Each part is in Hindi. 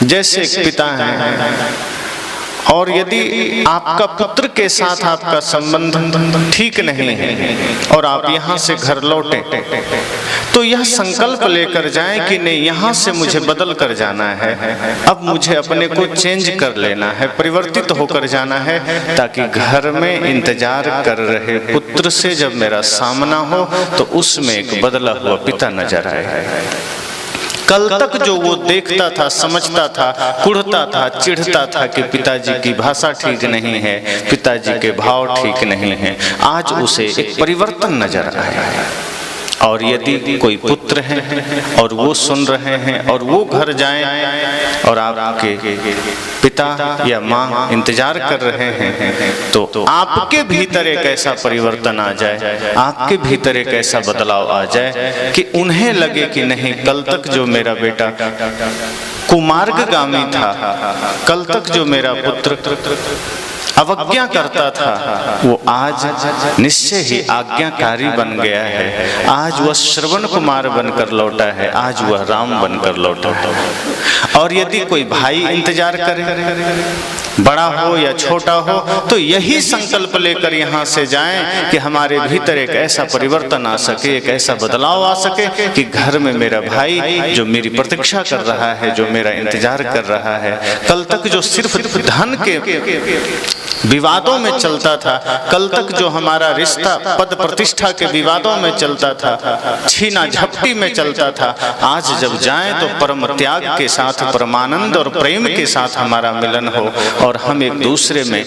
जैसे एक पिता हैं और यदि आपका पुत्र के साथ आपका संबंध ठीक नहीं है और आप यहाँ से घर लौटे तो यह संकल्प लेकर जाएं कि नहीं, यहाँ से मुझे बदल कर जाना है, अब मुझे अपने को चेंज कर लेना है, परिवर्तित होकर जाना है, ताकि घर में इंतजार कर रहे पुत्र से जब मेरा सामना हो तो उसमें एक बदला हुआ पिता नजर आए। कल तक जो वो देखता था, समझता था, कुढ़ता था, चिढ़ता था कि पिताजी की भाषा ठीक नहीं है, पिताजी के भाव ठीक नहीं है, आज उसे एक परिवर्तन नजर आया है। और यदि कोई पुत्र है और वो सुन रहे हैं और वो घर जाएं और आपके पिता या माँ इंतजार कर रहे हैं तो आपके भीतर एक ऐसा परिवर्तन आ जाए, आपके भीतर एक ऐसा बदलाव आ जाए कि उन्हें लगे कि नहीं, कल तक जो मेरा बेटा कुमार्गगामी था, कल तक जो मेरा पुत्र अवज्ञा करता था, वो आज निश्चय ही आज्ञाकारी बन गया है, आज वह श्रवण कुमार बनकर लौटा है, आज वह राम बनकर लौटा है। और यदि कोई भाई इंतजार करे, बड़ा हो या छोटा हो, तो यही संकल्प लेकर यहाँ से जाएं कि हमारे भीतर एक ऐसा परिवर्तन आ सके, एक ऐसा बदलाव आ सके कि घर में मेरा भाई जो मेरी प्रतीक्षा कर रहा है, जो मेरा इंतजार कर रहा है, कल तक जो सिर्फ धन के विवादों में चलता था, कल तक जो हमारा रिश्ता पद प्रतिष्ठा के विवादों में चलता था, छीना झपटी में चलता था, आज जब जाएं तो परम त्याग के साथ, परमानंद और प्रेम के साथ हमारा मिलन हो और हम एक दूसरे में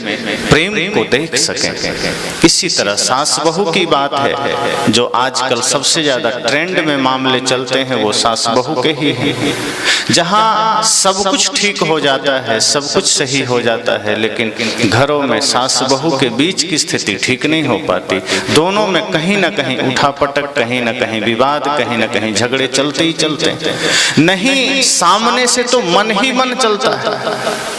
प्रेम को देख सकें। इसी तरह सास बहू की बात है, जो आजकल सबसे ज्यादा ट्रेंड में मामले चलते हैं वो सास बहू के ही हैं, जहां सब कुछ ठीक हो जाता है, सब कुछ सही हो जाता है, लेकिन घरों में सास बहू के बीच की स्थिति ठीक नहीं हो पाती। दोनों में कहीं ना कहीं उठापटक, कहीं ना कहीं विवाद, कहीं ना कहीं झगड़े चलते ही चलते हैं। नहीं, सामने से तो मन ही मन चलता है,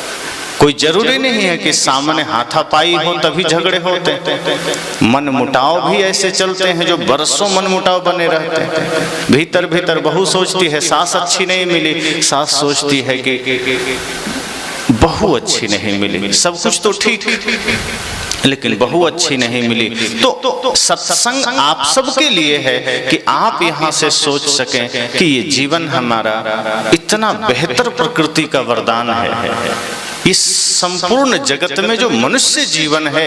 कोई जरूरी नहीं है कि सामने हाथापाई हो तभी झगड़े होते हैं। मन मुटाव भी ऐसे चलते हैं जो बरसों मन मुटाव बने रहते हैं। भीतर भीतर बहू सोचती है सास अच्छी नहीं मिली, सास सोचती है कि बहू अच्छी नहीं मिली, सब कुछ तो ठीक लेकिन बहू अच्छी नहीं मिली। तो सत्संग आप सबके लिए है कि आप यहाँ से सोच सकें कि ये जीवन हमारा इतना बेहतर प्रकृति का वरदान है। इस संपूर्ण जगत में जो मनुष्य जीवन है,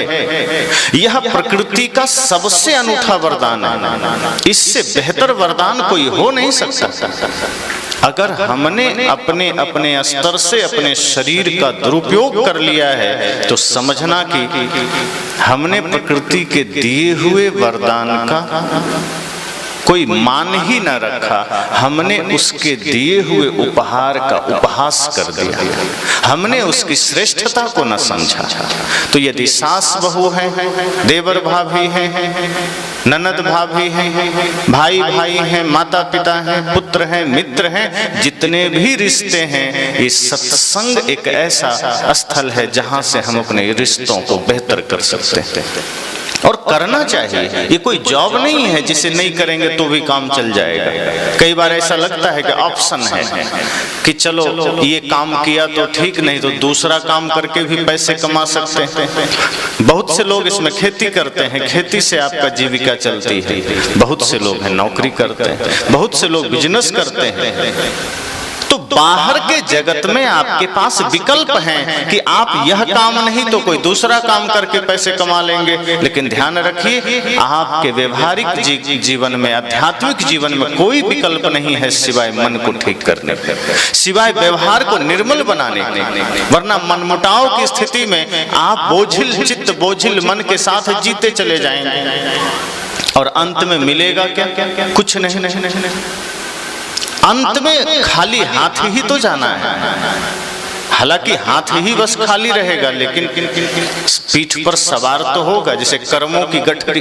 यह प्रकृति का सबसे अनूठा वरदान है। इससे बेहतर वरदान कोई हो नहीं सकता। अगर हमने अपने अपने स्तर से अपने शरीर का दुरुपयोग कर लिया है तो समझना कि हमने प्रकृति के दिए हुए वरदान का कोई मान ही न रखा, हमने उसके दिए हुए उपहार का उपहास कर दिया, हमने उसकी श्रेष्ठता को न समझा। तो यदि सास बहू है, देवर भाभी हैं, ननद भाभी हैं, भाई भाई हैं, माता पिता हैं, पुत्र हैं, मित्र हैं, जितने भी रिश्ते हैं, ये सत्संग एक ऐसा स्थल है जहां से हम अपने रिश्तों को बेहतर कर सकते हैं और करना चाहिए। ये कोई जॉब नहीं है जिसे नहीं करेंगे तो भी काम चल जाएगा। कई बार ऐसा लगता है कि ऑप्शन है कि चलो ये काम किया तो ठीक, नहीं तो दूसरा काम करके भी पैसे कमा सकते हैं। बहुत से लोग इसमें खेती करते हैं, खेती से आपका जीविका चलती है। बहुत से लोग हैं नौकरी करते हैं, बहुत से लोग बिजनेस करते हैं। तो बाहर के जगत में आपके पास विकल्प हैं कि आप यह काम नहीं तो कोई दूसरा काम करके पैसे कमा लेंगे। लेकिन ध्यान रखिए, आपके व्यवहारिक जीवन में, आध्यात्मिक जीवन में कोई विकल्प नहीं है सिवाय मन को ठीक करने के, सिवाय व्यवहार को निर्मल बनाने के। वरना मनमुटाव की स्थिति में आप बोझिल चित्त, बोझिल मन के साथ जीते चले जाएंगे और अंत में मिलेगा क्या? कुछ नहीं। अंत में खाली हाथ ही तो जाना है। हालांकि हाथ ही बस खाली रहेगा, लेकिन पीठ पर सवार तो होगा। जैसे कर्मों की गठरी,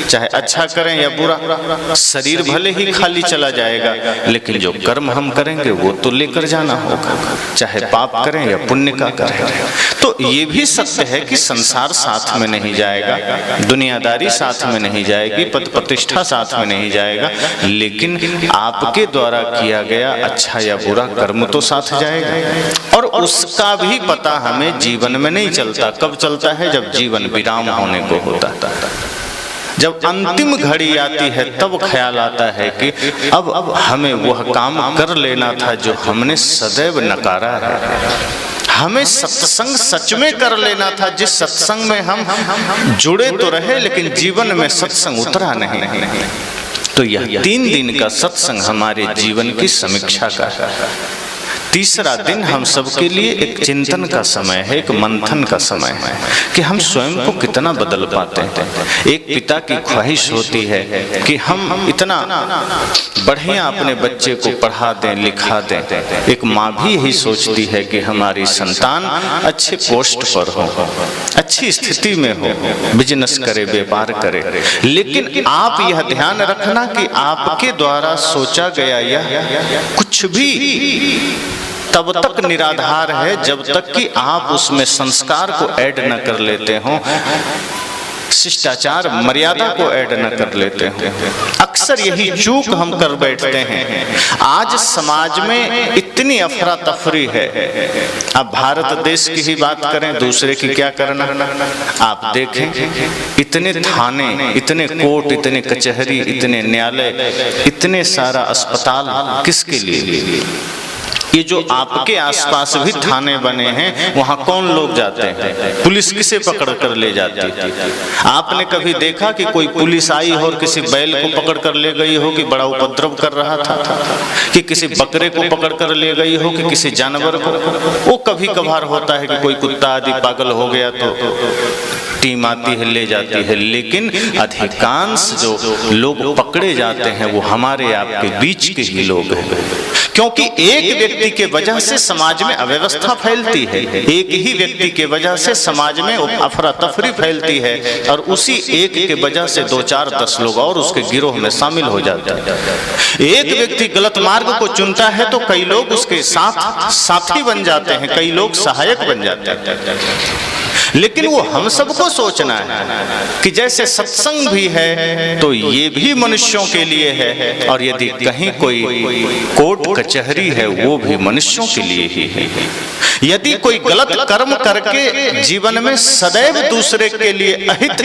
चाहे अच्छा करें या बुरा, शरीर भले ही खाली चला जाएगा, लेकिन जो कर्म हम करेंगे वो तो लेकर जाना होगा, चाहे पाप करें या पुण्य का करें। तो ये भी सत्य है कि संसार साथ में नहीं जाएगा, दुनियादारी साथ में नहीं जाएगी, पद प्रतिष्ठा साथ में नहीं जाएगा, लेकिन आपके द्वारा किया गया अच्छा या बुरा कर्म तो साथ जाएगा। और उसका भी पता हमें जीवन में नहीं चलता। कब चलता है? जब जीवन विराम होने को होता है, जब अंतिम घड़ी आती है, तब ख्याल आता है कि अब हमें वह काम कर लेना था जो हमने सदैव नकारा है। हमें सत्संग सच में कर लेना था, जिस सत्संग में हम जुड़े तो रहे, लेकिन जीवन में सत्संग उतरा नहीं। तो यह 3 दिन का सत्संग हमारे जीवन की समीक्षा का तीसरा दिन हम सबके लिए एक चिंतन का समय है, एक मंथन का समय है कि हम स्वयं को कितना बदल पाते हैं। एक पिता की ख्वाहिश होती है कि हम इतना बढ़िया अपने बच्चे को पढ़ा दें, लिखा दें। एक माँ भी यही सोचती है कि हमारी संतान अच्छे पोस्ट पर हो, अच्छी स्थिति में हो, बिजनेस करे, व्यापार करे। लेकिन आप यह ध्यान रखना कि आपके द्वारा सोचा गया यह कुछ भी तब तक निराधार है जब तक कि आप उसमें संस्कार को ऐड न कर लेते हो, शिष्टाचार मर्यादा को ऐड न कर लेते हो। अक्सर यही चूक हम कर बैठते हैं। आज समाज में इतनी अफरा तफरी है। अब भारत देश की ही बात करें, दूसरे की क्या करना। आप देखें, इतने थाने, इतने कोर्ट, इतने कचहरी, इतने न्यायालय, इतने सारा अस्पताल किसके लिए? ये जो आपके आसपास भी थाने बने हैं, वहां कौन लोग जाते हैं? पुलिस किसे पकड़ कर ले जाती है? आपने कभी देखा कि कोई पुलिस आई हो और किसी बैल को पकड़ कर ले गई हो कि बड़ा उपद्रव कर रहा था, कि किसी बकरे को पकड़ कर ले गई हो, कि किसी जानवर को? वो कभी कभार होता है कि कोई कुत्ता आदि पागल हो गया तो टीम आती है, ले जाती है, लेकिन अधिकांश जो लोग पकड़े जाते हैं वो हमारे आपके बीच के ही लोग हैं। क्योंकि एक व्यक्ति के वजह से समाज में अव्यवस्था फैलती है, एक ही व्यक्ति के वजह से समाज में अफरा तफरी फैलती है, और उसी एक के वजह से 2, 4, 10 लोग और उसके गिरोह में शामिल हो जाते हैं। एक व्यक्ति गलत मार्ग को चुनता है तो कई लोग उसके साथ साथी बन जाते हैं, कई लोग सहायक बन जाते हैं। लेकिन वो हम सबको सोचना है कि जैसे सत्संग भी है तो ये भी मनुष्यों के लिए है, और यदि कहीं कोई कोर्ट कचहरी है वो भी मनुष्यों के लिए ही है। यदि कोई गलत कर्म करके जीवन में सदैव दूसरे के लिए अहित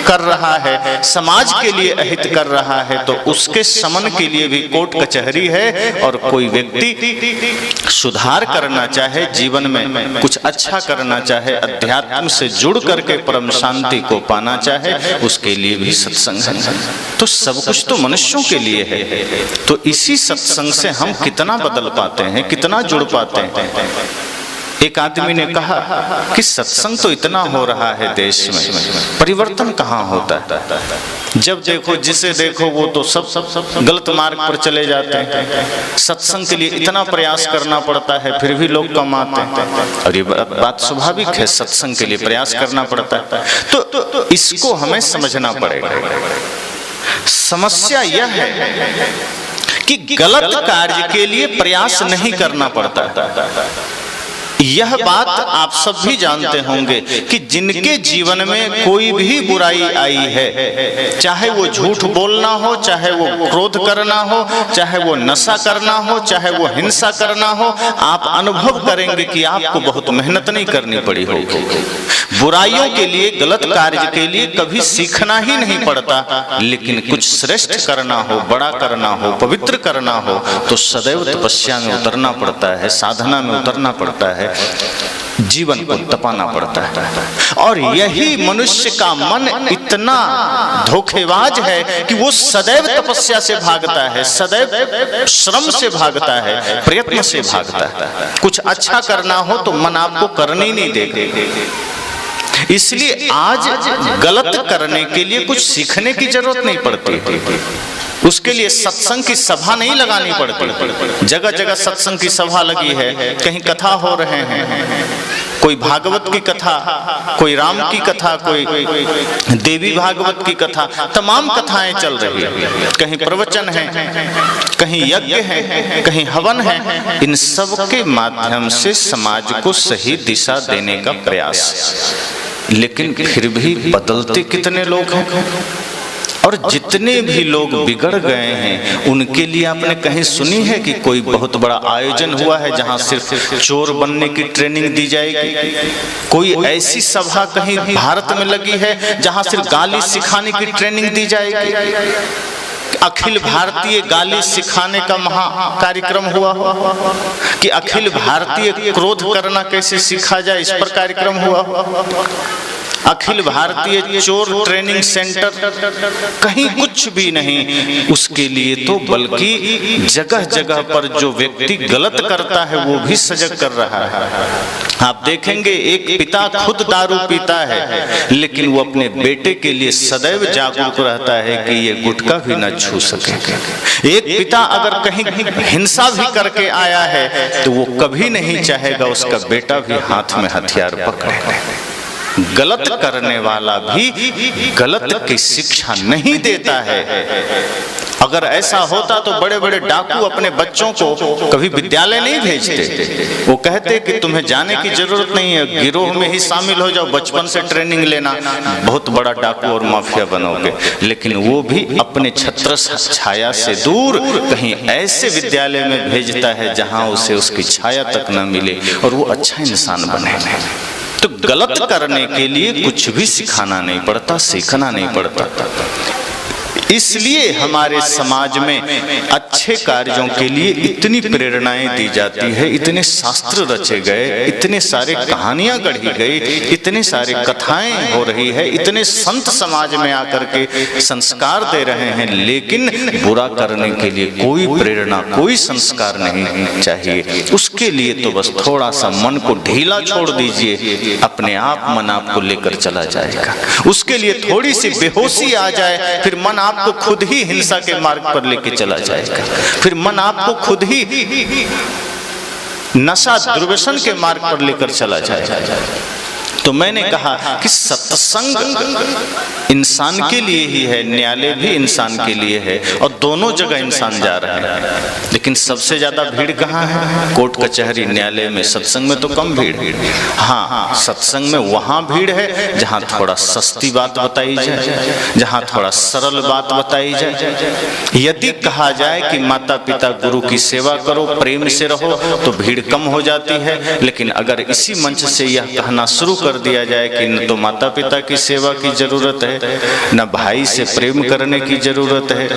कर रहा है, समाज के लिए अहित कर रहा है, तो उसके समन के लिए भी कोर्ट कचहरी है। और कोई व्यक्ति सुधार करना चाहे, जीवन में कुछ अच्छा करना चाहे, अध्यात्म से जुड़ करके परम शांति को पाना चाहे, उसके लिए भी सत्संग है। तो सब कुछ तो मनुष्यों के लिए है। तो इसी सत्संग से हम कितना बदल पाते हैं, कितना जुड़ पाते हैं। एक आदमी ने कहा कि सत्संग तो इतना हो रहा है देश में, परिवर्तन कहाँ होता है? जब देखो, जिसे देखो वो तो सब गलत मार्ग पर चले जाते हैं। सत्संग के लिए इतना प्रयास करना पड़ता है, फिर भी लोग कम आते हैं। और ये बात स्वाभाविक है, सत्संग के लिए प्रयास करना पड़ता है। तो इसको हमें समझना पड़ेगा। समस्या यह है कि गलत कार्य के लिए प्रयास नहीं करना पड़ता। यह बात आप सब भी जानते होंगे कि जिनके जीवन में कोई भी बुराई आई है, चाहे वो झूठ बोलना हो, चाहे वो क्रोध करना हो, चाहे वो नशा करना हो, चाहे वो हिंसा करना हो, आप अनुभव करेंगे कि आपको बहुत मेहनत नहीं करनी पड़ी होगी। बुराइयों के लिए, गलत कार्य के लिए कभी सीखना ही नहीं पड़ता, लेकिन कुछ श्रेष्ठ करना हो, बड़ा करना हो, पवित्र करना हो, तो सदैव तपस्या में उतरना पड़ता है, साधना में उतरना पड़ता है, जीवन को तपाना पड़ता है। और यही मनुष्य का मन इतना धोखेबाज है कि वो सदैव तपस्या से भागता है, सदैव श्रम से भागता है, प्रयत्न से भागता है। कुछ अच्छा करना हो तो मन आपको करने ही नहीं देगा। इसलिए आज गलत करने के लिए कुछ सीखने की जरूरत नहीं पड़ती। उसके लिए सत्संग की सभा नहीं लगानी पड़ती। जगह जगह सत्संग की सभा लगी है, कहीं कथा हो रहे हैं, कोई भागवत की कथा, कोई राम की कथा, कोई देवी भागवत की कथा, तमाम कथाएं चल रही है, कहीं प्रवचन है, कहीं यज्ञ है, कहीं हवन है। इन सब के माध्यम से समाज को सही दिशा देने का प्रयास, लेकिन फिर भी बदलते कितने लोग हैं। और जितने भी लोग बिगड़ गए हैं उनके लिए आपने कहीं सुनी है कि कोई बहुत बड़ा आयोजन हुआ है जहां सिर्फ चोर बनने की ट्रेनिंग दी जाएगी? कोई ऐसी सभा कहीं भारत में लगी है जहां सिर्फ गाली सिखाने की ट्रेनिंग दी जाएगी? अखिल भारतीय गाली सिखाने का महा कार्यक्रम हुआ कि अखिल भारतीय क्रोध करना कैसे सीखा जाए, इस पर कार्यक्रम हुआ। अखिल भारतीय चोर ट्रेनिंग सेंटर, कहीं कुछ भी नहीं। उसके लिए तो बल्कि जगह जगह पर जो व्यक्ति गलत करता है वो भी सजग कर रहा है। आप देखेंगे एक पिता खुद दारू पीता है लेकिन वो अपने बेटे के लिए सदैव जागरूक रहता है कि ये गुटखा भी न छू सके। एक पिता अगर कहीं हिंसा भी करके आया है तो वो कभी नहीं चाहेगा उसका बेटा भी हाथ में हथियार पकड़े। गलत करने वाला भी गलत की शिक्षा नहीं देता है। अगर ऐसा होता तो बड़े बड़े डाकू अपने बच्चों को कभी विद्यालय नहीं भेजते। वो कहते कि तुम्हें जाने की जरूरत नहीं है, गिरोह में ही शामिल हो जाओ, बचपन से ट्रेनिंग लेना, बहुत बड़ा डाकू और माफिया बनोगे। लेकिन वो भी अपने छत्र छाया से दूर कहीं ऐसे विद्यालय में भेजता है जहां उसे उसकी छाया तक न मिले और वो अच्छा इंसान बने। तो गलत करने के लिए कुछ भी सिखाना नहीं पड़ता, सीखना नहीं पड़ता। इसलिए हमारे समाज में अच्छे कार्यों के लिए इतनी प्रेरणाएं दी जाती है, इतने शास्त्र रचे गए, इतने सारे कहानियां गढ़ी गई, इतने सारे कथाएं हो रही है, इतने संत समाज में आकर के संस्कार दे रहे हैं। लेकिन बुरा करने के लिए कोई प्रेरणा, कोई संस्कार नहीं चाहिए। उसके लिए तो बस थोड़ा सा मन को ढीला छोड़ दीजिए, अपने आप मन आपको लेकर चला जाएगा। उसके लिए थोड़ी सी बेहोशी आ जाए, फिर मन आपको खुद ही हिंसा के मार्ग पर लेके चला जाएगा। फिर मन आपको खुद ही नशा दुर्व्यसन के मार्ग पर लेकर चला जाएगा। तो मैंने कहा कि सत्संग इंसान के लिए ही है, न्यायालय भी इंसान के लिए है, और दोनों जगह इंसान जा रहा है। लेकिन सबसे ज्यादा भीड़ कहाँ है? कोर्ट कचहरी न्यायालय में। सत्संग में तो कम भीड़। हाँ, सत्संग में वहां भीड़ है जहां थोड़ा सस्ती बात बताई जाए, जहां थोड़ा सरल बात बताई जाए। यदि कहा जाए कि माता पिता गुरु की सेवा करो, प्रेम से रहो, तो भीड़ कम हो जाती है। लेकिन अगर इसी मंच से यह कहना शुरू कर दिया जाए कि न तो माता पिता की सेवा की जरूरत है, न भाई से प्रेम करने की जरूरत है,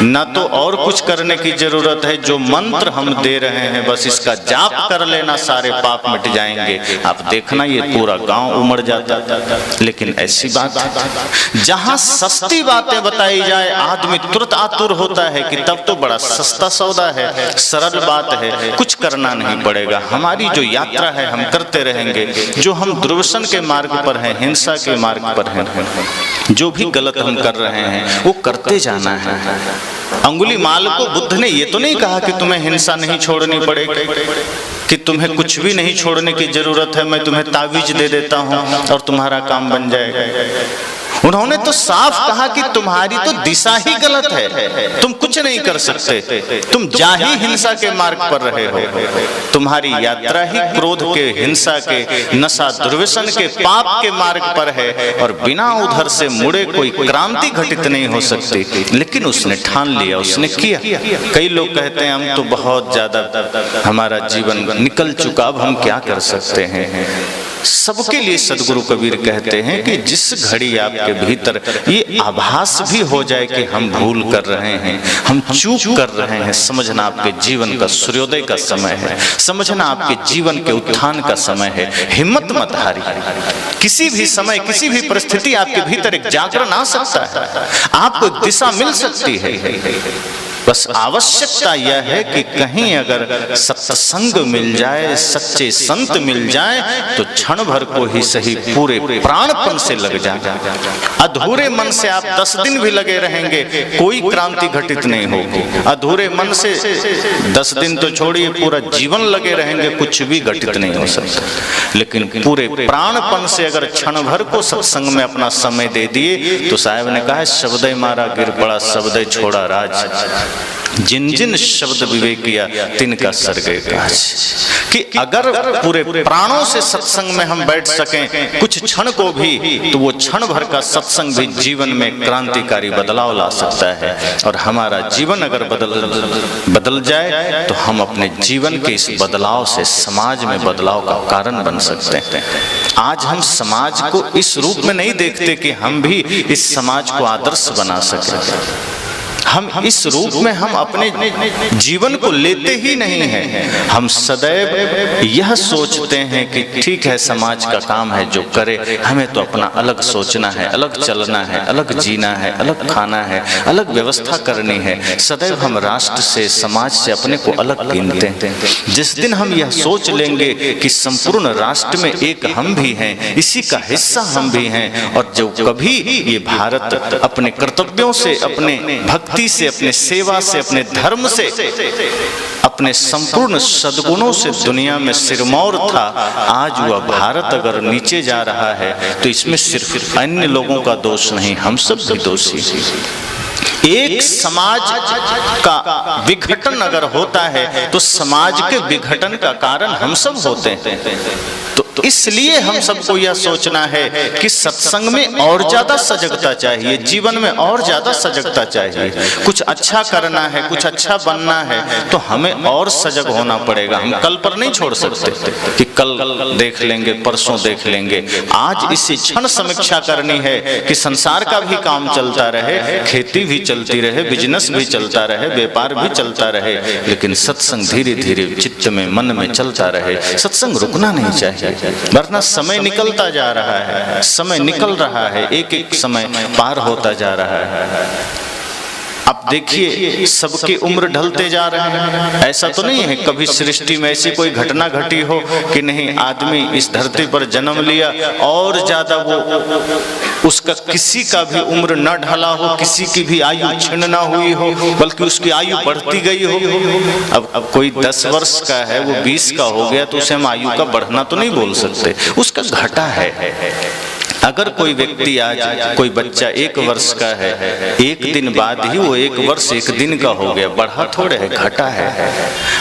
न तो और कुछ करने की जरूरत है, जो मंत्र हम दे रहे हैं बस इसका जाप कर लेना सारे पाप मिट जाएंगे, आप देखना ये पूरा गांव उमड़ जाता। लेकिन ऐसी बात है जहां सस्ती बातें बताई जाए आदमी तुरंत आतुर होता है कि तब तो बड़ा सस्ता सौदा है, सरल बात है, कुछ करना नहीं पड़ेगा, हमारी जो यात्रा है हम करते रहेंगे। जो हम दुर्व्यसन के मार्ग पर हैं, हिंसा के मार्ग पर हैं, जो भी गलत हम कर रहे हैं वो करते जाना है। अंगुलीमाल को बुद्ध ने ये तो नहीं कहा कि तुम्हें हिंसा नहीं छोड़नी पड़ेगी, कि तुम्हें कुछ भी नहीं छोड़ने की जरूरत है, मैं तुम्हें तावीज दे देता हूं और तुम्हारा काम बन जाएगा। उन्होंने तो साफ कहा कि तुम्हारी तो दिशा ही गलत है, तुम कुछ नहीं कर सकते, तुम जा ही हिंसा के मार्ग पर रहे हो, तुम्हारी यात्रा ही क्रोध के, हिंसा के, नशा दुर्व्यसन के, पाप के मार्ग पर है, और बिना उधर से मुड़े कोई क्रांति घटित नहीं हो सकती। लेकिन उसने ठान लिया, उसने किया। कई लोग कहते हैं हम तो बहुत ज्यादा हमारा जीवन निकल चुका, अब हम क्या कर सकते हैं। सबके लिए सदगुरु कबीर कहते हैं कि जिस घड़ी आपके भीतर ये आभास भी हो जाए कि हम भूल कर रहे हैं, हम चूक कर रहे हैं, समझना आपके जीवन का सूर्योदय का समय है, समझना आपके जीवन के उत्थान का समय है। हिम्मत मत हारी, किसी भी समय किसी भी परिस्थिति आपके भीतर एक जागरण आ सकता है, आपको एक दिशा मिल सकती है। बस आवश्यकता यह है कि कहीं अगर सत्संग मिल जाए, सच्चे संत मिल जाए, तो क्षण भर को ही सही पूरे प्राणपन से लग जाए। अधूरे मन से आप 10 दिन भी लगे रहेंगे, कोई क्रांति घटित नहीं होगी। अधूरे मन से 10 दिन तो छोड़िए, पूरा जीवन लगे रहेंगे, कुछ भी घटित नहीं हो सकता। लेकिन पूरे प्राणपन से अगर क्षण भर को सत्संग में अपना समय दे दिए, तो साहब ने कहा, शब्दे मारा गिर पड़ा, शब्दे छोड़ा राज, जिन जिन शब्द विवेक किया तिनका सर्गे काज। कि अगर पूरे प्राणों से सत्संग में हम बैठ सकें कुछ क्षण को भी, तो वो क्षण भर का सत्संग भी जीवन में क्रांतिकारी बदलाव ला सकता है। और हमारा जीवन अगर बदल जाए, तो हम अपने जीवन के इस बदलाव से समाज में बदलाव का कारण बन सकते हैं। आज हम समाज को इस रूप में नहीं देखते कि हम भी इस समाज को आदर्श बना सकें। हम इस रूप में हम अपने जीवन को लेते ही नहीं हैं। हम सदैव यह सोचते हैं कि ठीक है, समाज का काम है जो करे, हमें तो अपना अलग सोचना है, अलग चलना है, अलग जीना है, अलग खाना है, अलग व्यवस्था करनी है। सदैव हम राष्ट्र से, समाज से अपने को अलग गिनते हैं। जिस दिन हम यह सोच लेंगे कि संपूर्ण राष्ट्र में एक हम भी हैं, इसी का हिस्सा हम भी हैं, और जो कभी ये भारत अपने कर्तव्यों से, अपने भक्ति से, अपने सेवा से, अपने धर्म से, अपने संपूर्ण सद्गुणों से दुनिया में सिरमौर था, आज वह भारत अगर नीचे जा रहा है, तो इसमें सिर्फ अन्य लोगों का दोष नहीं, हम सब भी दोषी। एक समाज का विघटन अगर होता है, तो समाज के विघटन का कारण हम सब होते हैं। तो इसलिए हम सबको यह सोचना है कि सत्संग में और ज्यादा सजगता चाहिए, जीवन में और ज्यादा सजगता चाहिए। कुछ अच्छा करना है, कुछ अच्छा बनना है, तो हमें और सजग होना पड़ेगा। हम कल पर नहीं छोड़ सकते कि कल देख लेंगे, परसों देख लेंगे। आज इसी क्षण समीक्षा करनी है कि संसार का भी काम चलता रहे, खेती भी चलती रहे, बिजनेस भी चलता रहे, व्यापार भी चलता रहे, लेकिन सत्संग धीरे धीरे चित्त में, मन में चलता रहे। सत्संग रुकना नहीं चाहिए, वरना समय निकलता जा रहा है, समय निकल रहा है, एक एक समय पार होता जा रहा है। अब देखिए, सबकी उम्र ढलते जा रहे हैं। ऐसा तो नहीं है कभी सृष्टि में ऐसी कोई घटना घटी हो कि नहीं, आदमी इस धरती पर जन्म लिया और ज्यादा वो उसका किसी का भी उम्र न ढला हो, किसी की भी आयु क्षीण न हुई हो, बल्कि उसकी आयु बढ़ती गई हो। अब कोई 10 वर्ष का है, वो 20 का हो गया, तो उसे हम आयु का बढ़ना तो नहीं बोल सकते, उसका घटा है। अगर कोई व्यक्ति आज, कोई बच्चा 1 वर्ष का है, एक दिन बाद ही वो 1 वर्ष 1 दिन का हो गया, बढ़ा थोड़े है, घटा है।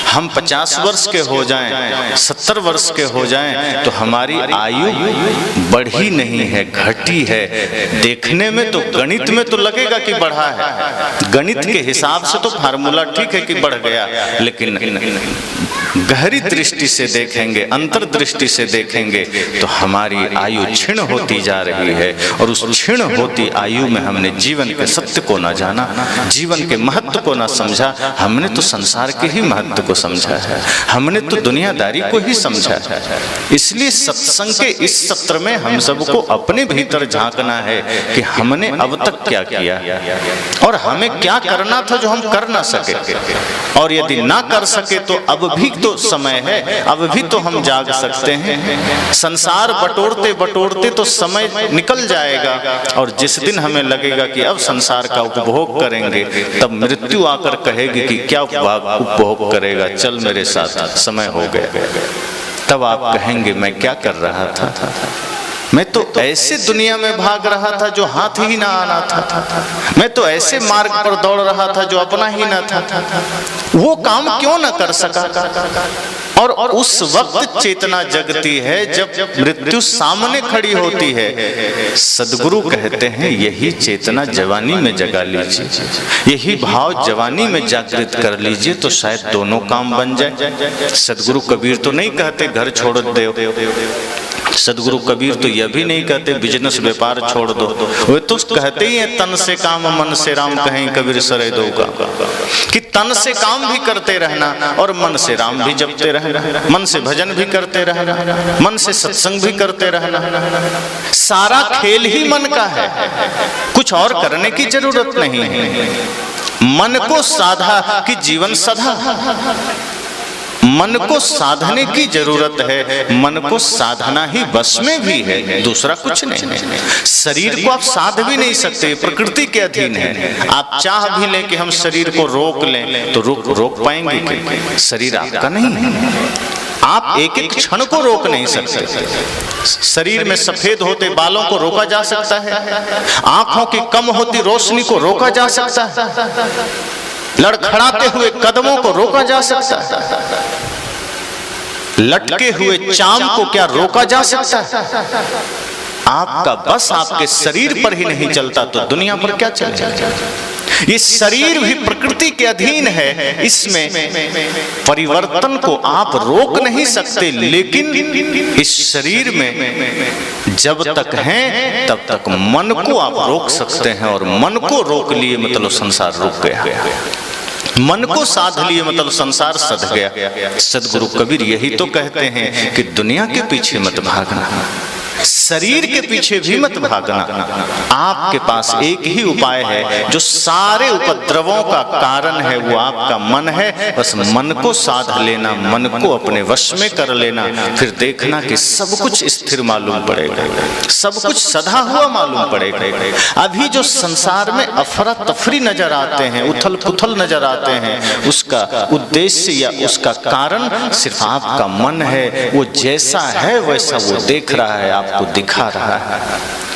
हम 50 वर्ष के हो जाएं, 70 वर्ष के हो जाएं, तो हमारी आयु बढ़ी नहीं है, घटी है। देखने में तो, गणित में तो लगेगा कि बढ़ा है, गणित के हिसाब से तो फार्मूला ठीक है कि बढ़ गया, लेकिन गहरी दृष्टि से देखेंगे, अंतर्दृष्टि से देखेंगे, तो हमारी आयु क्षीण होती जा रही है। और उस क्षीण होती आयु में हमने जीवन के सत्य को ना जाना, जीवन के महत्व को ना समझा। हमने तो संसार के ही महत्व को समझा है, हमने तो दुनियादारी को ही समझा है। इसलिए सत्संग के इस सत्र में हम सबको अपने भीतर झांकना है कि हमने अब तक क्या किया और हमें क्या करना था जो हम कर ना सके, और यदि ना कर सके तो अब भी तो समय है, अब भी तो हम जाग सकते हैं। संसार बटोरते बटोरते तो समय निकल जाएगा, और जिस दिन हमें लगेगा कि अब संसार का उपभोग करेंगे, तब मृत्यु आकर कहेगी कि क्या उपभोग करेगा, चल मेरे साथ, समय हो गया। तब आप कहेंगे मैं क्या कर रहा था, मैं तो ऐसे दुनिया में भाग रहा था जो हाथ ही ना आना था, मैं तो ऐसे मार्ग पर दौड़ रहा था जो अपना ही ना था, वो काम क्यों ना कर सका। और उस वक्त चेतना जगती है जब मृत्यु सामने खड़ी होती है। सदगुरु कहते हैं यही चेतना जवानी में जगा लीजिए, यही भाव जवानी में जागृत कर लीजिए, तो शायद दोनों काम बन जाए। सदगुरु कबीर तो नहीं कहते घर छोड़ दो, सदगुरु कबीर तो यह भी नहीं कहते बिजनेस व्यापार छोड़ दो, वे तो कहते ही हैं तन से काम मन से राम, कहें कबीर सरे दो का, कि तन से काम भी करते रहना और मन से राम भी जपते रहना, मन से भजन भी करते रहना, मन से सत्संग भी करते रहना। सारा खेल ही मन का है, कुछ और करने की जरूरत नहीं है। मन को साधा कि जीवन सधा। मन को साधने की जरूरत है, मन को साधना ही बस में भी है, दूसरा कुछ नहीं। शरीर को आप साध भी नहीं सकते, प्रकृति के अधीन है। आप चाह भी लें कि हम शरीर को रोक लें तो रोक पाएंगे क्या? शरीर आपका नहीं है, आप एक एक क्षण को रोक नहीं सकते। शरीर में सफेद होते बालों को रोका जा सकता है, आंखों की कम होती रोशनी को रोका जा सकता है, लड़खड़ाते हुए कदमों को रोका जा सकता है, लटके हुए चाम को क्या रोका जा सकता है? आपका बस आपके शरीर पर ही नहीं चलता तो दुनिया पर क्या चलेगा? ये शरीर भी प्रकृति के अधीन है, इसमें परिवर्तन को आप रोक नहीं सकते, लेकिन इस शरीर में जब तक हैं तब तक मन को आप रोक सकते हैं, और मन को रोक लिए मतलब संसार रुक गया। मन को साध लिए मतलब संसार सध गया। सदगुरु कबीर यही तो कहते हैं कि दुनिया के पीछे मत भागना, शरीर के पीछे भी मत भागना। आपके पास एक ही उपाय है, जो सारे उपद्रवों का कारण है वो आपका मन है। बस मन को साध लेना, मन को अपने वश में कर लेना, फिर देखना कि सब कुछ स्थिर मालूम पड़ेगा, सब कुछ सधा हुआ मालूम पड़ेगा। अभी जो संसार में अफरा तफरी नजर आते हैं, उथल पुथल नजर आते हैं, उसका उद्देश्य या उसका कारण सिर्फ आपका मन है। वो जैसा है वैसा वो देख रहा है, आपको दिखा रहा है।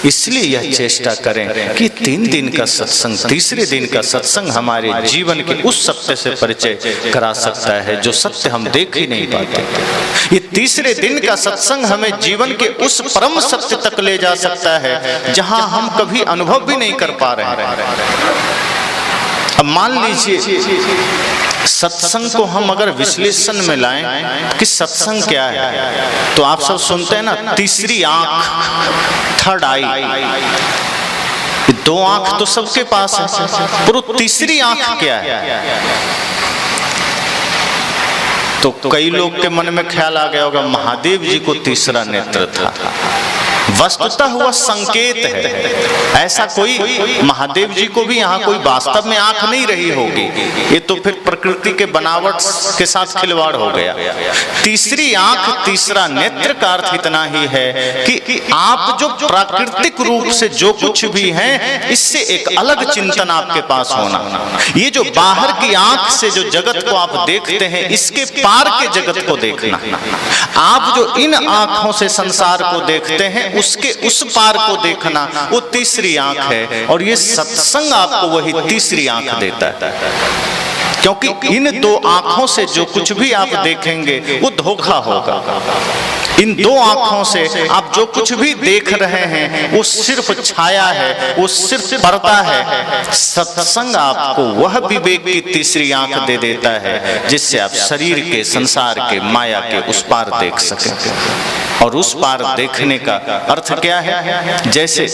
इसलिए यह चेष्टा करें कि 3 दिन का सत्संग, तीसरे दिन का सत्संग हमारे जीवन के उस सत्य से परिचय करा सकता है जो सत्य हम देख ही नहीं पाते। ये तीसरे दिन का सत्संग हमें जीवन के उस परम सत्य तक ले जा सकता है जहां हम कभी अनुभव भी नहीं कर पा रहे हैं। अब मान लीजिए सत्संग को हम अगर विश्लेषण में लाएं कि सत्संग क्या है, तो आप सब सुनते हैं ना, तीसरी आंख, थर्ड आई। 2 आंख तो सबके पास है, पर तीसरी आंख क्या है? तो कई लोग के मन में ख्याल आ गया होगा महादेव जी को तीसरा नेत्र था। वस्तुतः हुआ संकेत है, ऐसा कोई महादेव जी को भी यहाँ कोई वास्तव में आंख नहीं रही होगी, ये तो फिर प्रकृति के बनावट के साथ खिलवाड़ हो गया। तीसरी आंख, तीसरा नेत्र का अर्थ इतना ही है कि आप जो प्राकृतिक रूप से जो कुछ भी हैं, इससे एक अलग चिंतन आपके पास होना। ये जो बाहर की आंख से जो जगत को आप देखते हैं, इसके पार के जगत को देखना। आप जो इन आंखों से संसार को देखते हैं, उसके उस पार को देखना, वो तीसरी आंख है। और ये सत्संग आपको वही तीसरी आंख देता है, क्योंकि इन 2 आंखों से जो कुछ भी आप देखेंगे वो धोखा होगा। इन 2 आंखों से आप जो कुछ भी देख रहे हैं वो सिर्फ छाया है, वो सिर्फ पर्दा है। सत्संग आपको वह विवेक की तीसरी आंख दे देता है जिससे आप शरीर के, संसार के, माया के उस पार देख सकें। और उस पार देखने का अर्थ क्या है? जैसे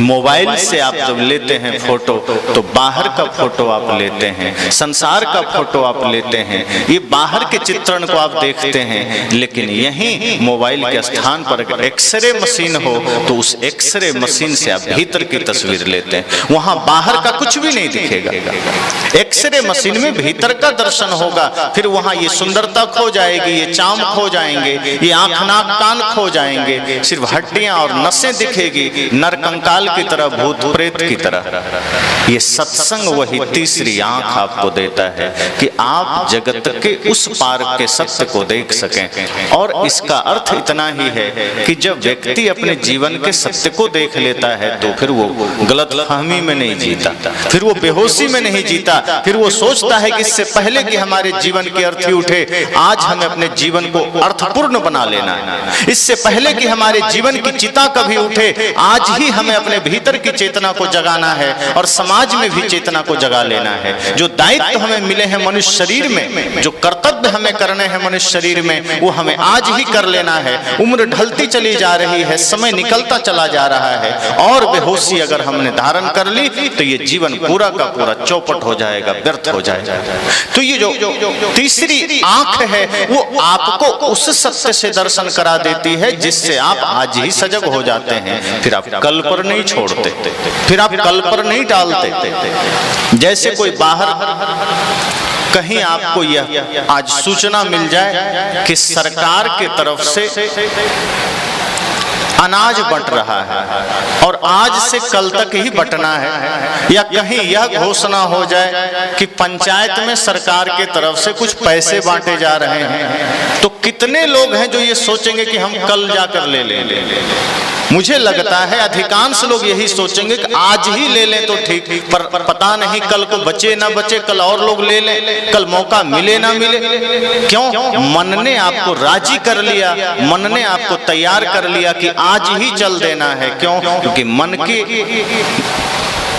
मोबाइल से आप जब लेते हैं फोटो, तो बाहर का फोटो आप लेते हैं, संसार का फोटो आप लेते हैं, ये बाहर के चित्रण को आप देखते हैं। लेकिन यहीं मोबाइल के स्थान पर अगर एक्सरे मशीन हो तो उस एक्सरे मशीन से आप भीतर की तस्वीर लेते हैं, वहां बाहर का कुछ भी नहीं दिखेगा। एक्सरे मशीन में भीतर का दर्शन होगा, फिर वहां ये सुंदरता खो जाएगी, ये चाम खो जाएंगे, ये आंख नाक कान खो जाएंगे, सिर्फ हड्डियां और नसें दिखेगी, नरकंकाल की तरह, भूत प्रेत की तरह। ये सत्संग वही तीसरी आंख आपको देता है कि आप जगत के उस पार के सत्य को देख सकें। और इसका अर्थ इतना ही है कि जब व्यक्ति अपने जीवन के सत्य को देख लेता है तो फिर वो गलतफहमी में नहीं जीता, फिर वो बेहोशी में नहीं जीता, फिर वो सोचता है कि इससे पहले कि हमारे जीवन के अर्थी उठे, आज हमें अपने जीवन को अर्थपूर्ण बना लेना है। इससे पहले कि हमारे जीवन की चिता कभी उठे, आज ही हमें अपने भीतर की चेतना को जगाना है और समाज में भी चेतना को जगा लेना है। जो दायित्व हमें मिले हैं मनुष्य शरीर में, जो कर्तव्य कर्तव्य हमें करने हैं मनुष्य शरीर में, वो हमें आज ही कर लेना है। उम्र ढलती चली जा रही है, समय निकलता चला जा रहा है, और बेहोशी अगर हमने धारण कर ली तो ये जीवन पूरा का पूरा चौपट हो जाएगा, व्यर्थ हो जाएगा। तो ये जो तीसरी आंख है वो आपको उस सत्य से दर्शन करा देती है जिससे आप आज ही सजग हो जाते हैं। फिर आप कल पर नहीं छोड़ते, फिर आप कल पर नहीं डालते। जैसे कोई बाहर कहीं आपको यह आज सूचना मिल जाए कि सरकार के तरफ से अनाज बंट रहा है और आज से कल तक ही बंटना है, या कहीं यह घोषणा हो जाए कि पंचायत में सरकार के तरफ से कुछ पैसे बांटे जा रहे हैं, तो कितने लोग हैं जो ये सोचेंगे कि हम कल जाकर ले लें। मुझे लगता है अधिकांश लोग यही सोचेंगे कि आज ही ले लें तो ठीक, पर पता नहीं कल को बचे ना बचे, कल और लोग ले लें, कल मौका मिले ना मिले। क्यों? मन ने आपको राजी कर लिया, मन ने आपको तैयार कर लिया कि आज ही चल देना है। क्यों? क्योंकि मन के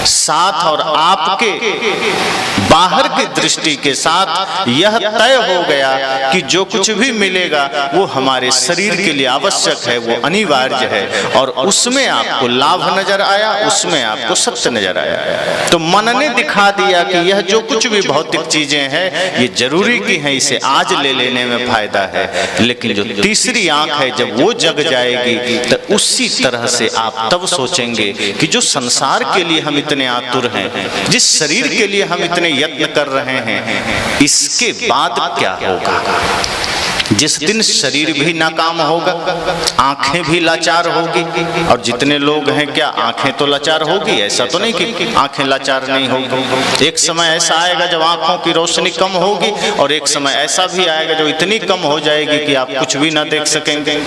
साथ और आपके बाहर की दृष्टि के साथ यह तय हो गया कि जो कुछ भी मिलेगा वो हमारे शरीर के लिए आवश्यक है, वो अनिवार्य है, और उसमें आपको लाभ नजर आया, उसमें आपको सत्य नजर आया। तो मन ने दिखा दिया कि यह जो कुछ भी भौतिक चीजें हैं ये जरूरी की हैं, इसे आज ले लेने में फायदा है। लेकिन जो तीसरी आंख है जब वो जग जाएगी तो उसी तरह से आप तब सोचेंगे कि जो संसार के लिए हम इतने आतुर हैं, जिस शरीर के लिए हम इतने यत्न कर रहे हैं, इसके बाद क्या होगा। जिस दिन शरीर भी नाकाम होगा, आंखें भी लाचार होगी, और जितने लोग हैं क्या आंखें तो लाचार होगी, ऐसा तो नहीं कि आंखें लाचार नहीं होगी। एक समय ऐसा आएगा जब आंखों की रोशनी कम होगी, और एक समय ऐसा भी आएगा जो इतनी कम हो जाएगी कि आप कुछ भी ना देख सकेंगे।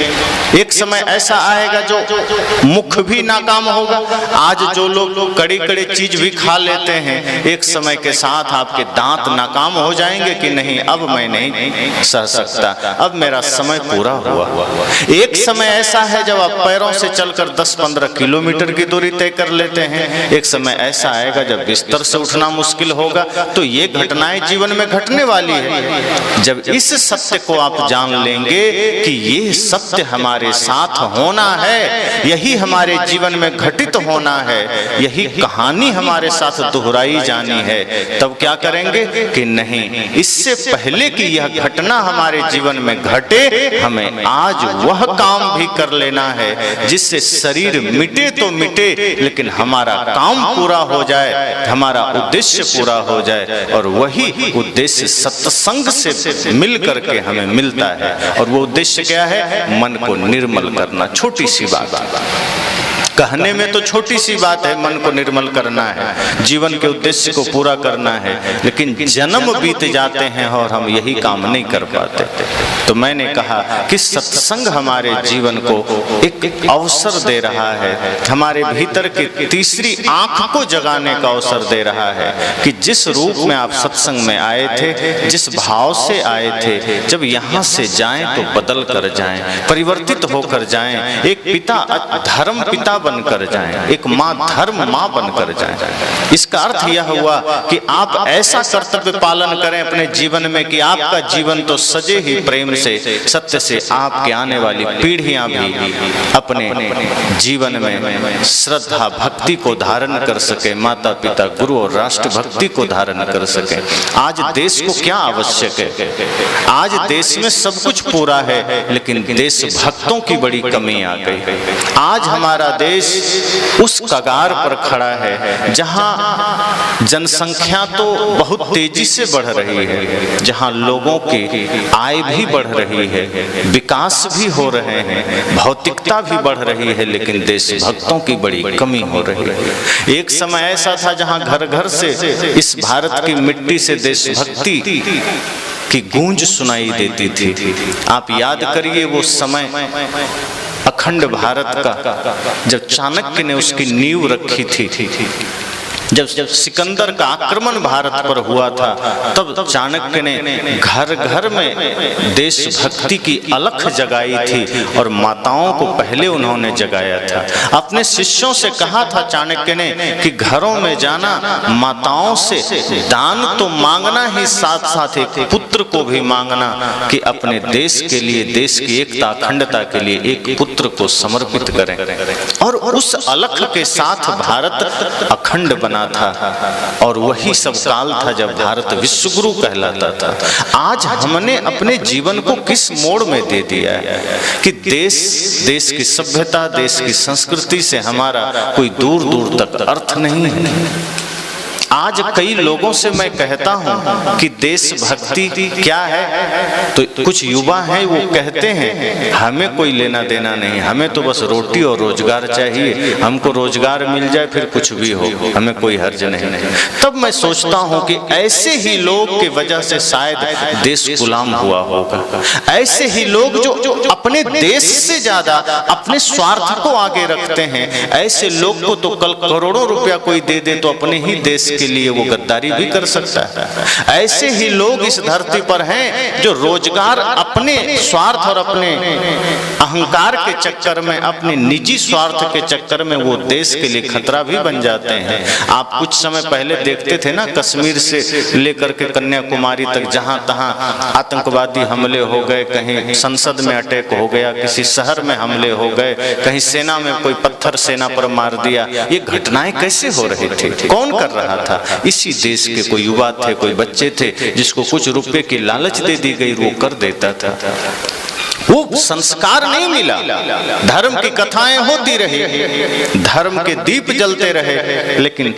एक समय ऐसा आएगा जो मुख भी नाकाम होगा। आज जो लोग कड़ी कड़ी चीज भी खा लेते हैं, एक समय के साथ आपके दांत नाकाम हो जाएंगे कि नहीं अब मैं नहीं सह सकता, अब मेरा समय पूरा हुआ। एक समय ऐसा है जब आप पैरों से चलकर 10-15 किलोमीटर की दूरी तय कर लेते हैं। एक समय ऐसा आएगा जब बिस्तर से उठना मुश्किल होगा। तो ये घटनाएं जीवन में घटने वाली है। जब इस सत्य को आप जान लेंगे कि ये सत्य हमारे साथ होना है, यही हमारे जीवन में घटित होना है, यही कहानी हमारे साथ दोहराई जानी है, तब क्या करेंगे कि नहीं, इससे पहले कि यह घटना हमारे जीवन में घटे, हमें आज वह काम भी कर लेना है जिससे शरीर मिटे तो मिटे, लेकिन हमारा काम पूरा हो जाए, हमारा उद्देश्य पूरा हो जाए। और वही उद्देश्य सत्संग से मिल करके हमें मिलता है। और वो उद्देश्य क्या है? मन को निर्मल करना। छोटी सी बात, कहने में तो छोटी सी बात है, मन को निर्मल करना है, जीवन के उद्देश्य को पूरा करना है, लेकिन जन्म बीत जाते हैं और हम यही काम नहीं कर पाते। तो मैंने कहा कि सत्संग हमारे जीवन को एक अवसर दे रहा है, हमारे भीतर की तीसरी आंख को जगाने का अवसर दे रहा है कि जिस रूप में आप सत्संग में आए थे, जिस भाव से आए थे, जब यहाँ से जाएं तो बदल कर जाएं, परिवर्तित होकर जाएं, एक पिता धर्म पिता बनकर जाएं, एक माँ धर्म माँ बनकर जाएं। इसका अर्थ यह हुआ कि आप ऐसा कर्तव्य पालन करें अपने जीवन में कि आपका जीवन तो सजे ही प्रेम से, सत्य से, आपके आने वाली पीढ़ियां भी अपने जीवन में श्रद्धा भक्ति को धारण कर सके, माता पिता गुरु और राष्ट्र भक्ति को धारण कर सके। आज देश को क्या आवश्यक है? आज देश में सब कुछ पूरा है, लेकिन देश भक्तों की बड़ी कमी आ गई। आज हमारा देश उस कगार पर खड़ा है जहां जनसंख्या तो बहुत तेजी से बढ़ रही है, जहां लोगों की आय भी बढ़ रही है, विकास भी हो रहे हैं, भौतिकता भी बढ़ रही है, लेकिन देशभक्तों की बड़ी कमी हो रही है। एक समय ऐसा था जहां घर घर से इस भारत की मिट्टी से देशभक्ति की गूंज सुनाई देती थी। आप याद करिए वो समय अखंड भारत का, जब चाणक्य ने उसकी नींव रखी थी, जब सिकंदर का आक्रमण भारत पर हुआ था, तब चाणक्य ने घर घर में देशभक्ति की अलख जगाई थी और माताओं को पहले उन्होंने जगाया था। अपने शिष्यों से कहा था चाणक्य ने कि घरों में जाना, माताओं से दान तो मांगना ही, साथ साथ एक पुत्र को भी मांगना कि अपने देश के लिए, देश की एकता अखंडता के लिए एक पुत्र को समर्पित करें। और उस अलख के साथ भारत अखंड बना था और वही सब काल था जब भारत विश्वगुरु कहलाता था। आज हमने अपने जीवन को किस मोड़ में दे दिया है कि देश की सभ्यता, देश की संस्कृति से हमारा कोई दूर दूर तक अर्थ नहीं है। आज कई लोगों से मैं कहता हूं कि देशभक्ति क्या है, तो कुछ युवा हैं वो कहते हैं हमें कोई लेना देना नहीं, हमें तो बस रोटी और रोजगार चाहिए, हमको रोजगार मिल जाए फिर कुछ भी हो, हमें कोई हर्ज नहीं। तब मैं सोचता हूं कि ऐसे ही लोग की वजह से शायद देश गुलाम हुआ होगा। ऐसे ही लोग जो अपने देश से ज्यादा अपने स्वार्थ को आगे रखते हैं, ऐसे लोग को तो कल करोड़ों रुपया कोई दे दे तो अपने ही देश के लिए वो गद्दारी भी कर सकता है। ऐसे ही लोग इस धरती पर हैं जो रोजगार अपने स्वार्थ और अपने अहंकार के चक्कर में, अपने निजी स्वार्थ के चक्कर में वो देश के लिए खतरा भी बन जाते हैं। आप कुछ समय पहले देखते थे ना, कश्मीर से लेकर के कन्याकुमारी तक जहां तहां आतंकवादी हमले हो गए, कहीं संसद में अटैक हो गया, किसी शहर में हमले हो गए, कहीं सेना में कोई पत्थर सेना पर मार दिया। ये घटनाएं कैसे हो रही थी? कौन कर रहा था? इसी देश के कोई युवा थे, कोई बच्चे थे जिसको कुछ रुपए की लालच दे दी गई, वो कर देता था। वो संस्कार नहीं मिला, धर्म की कथाएं होती रही, धर्म के दीप जलते रहे, लेकिन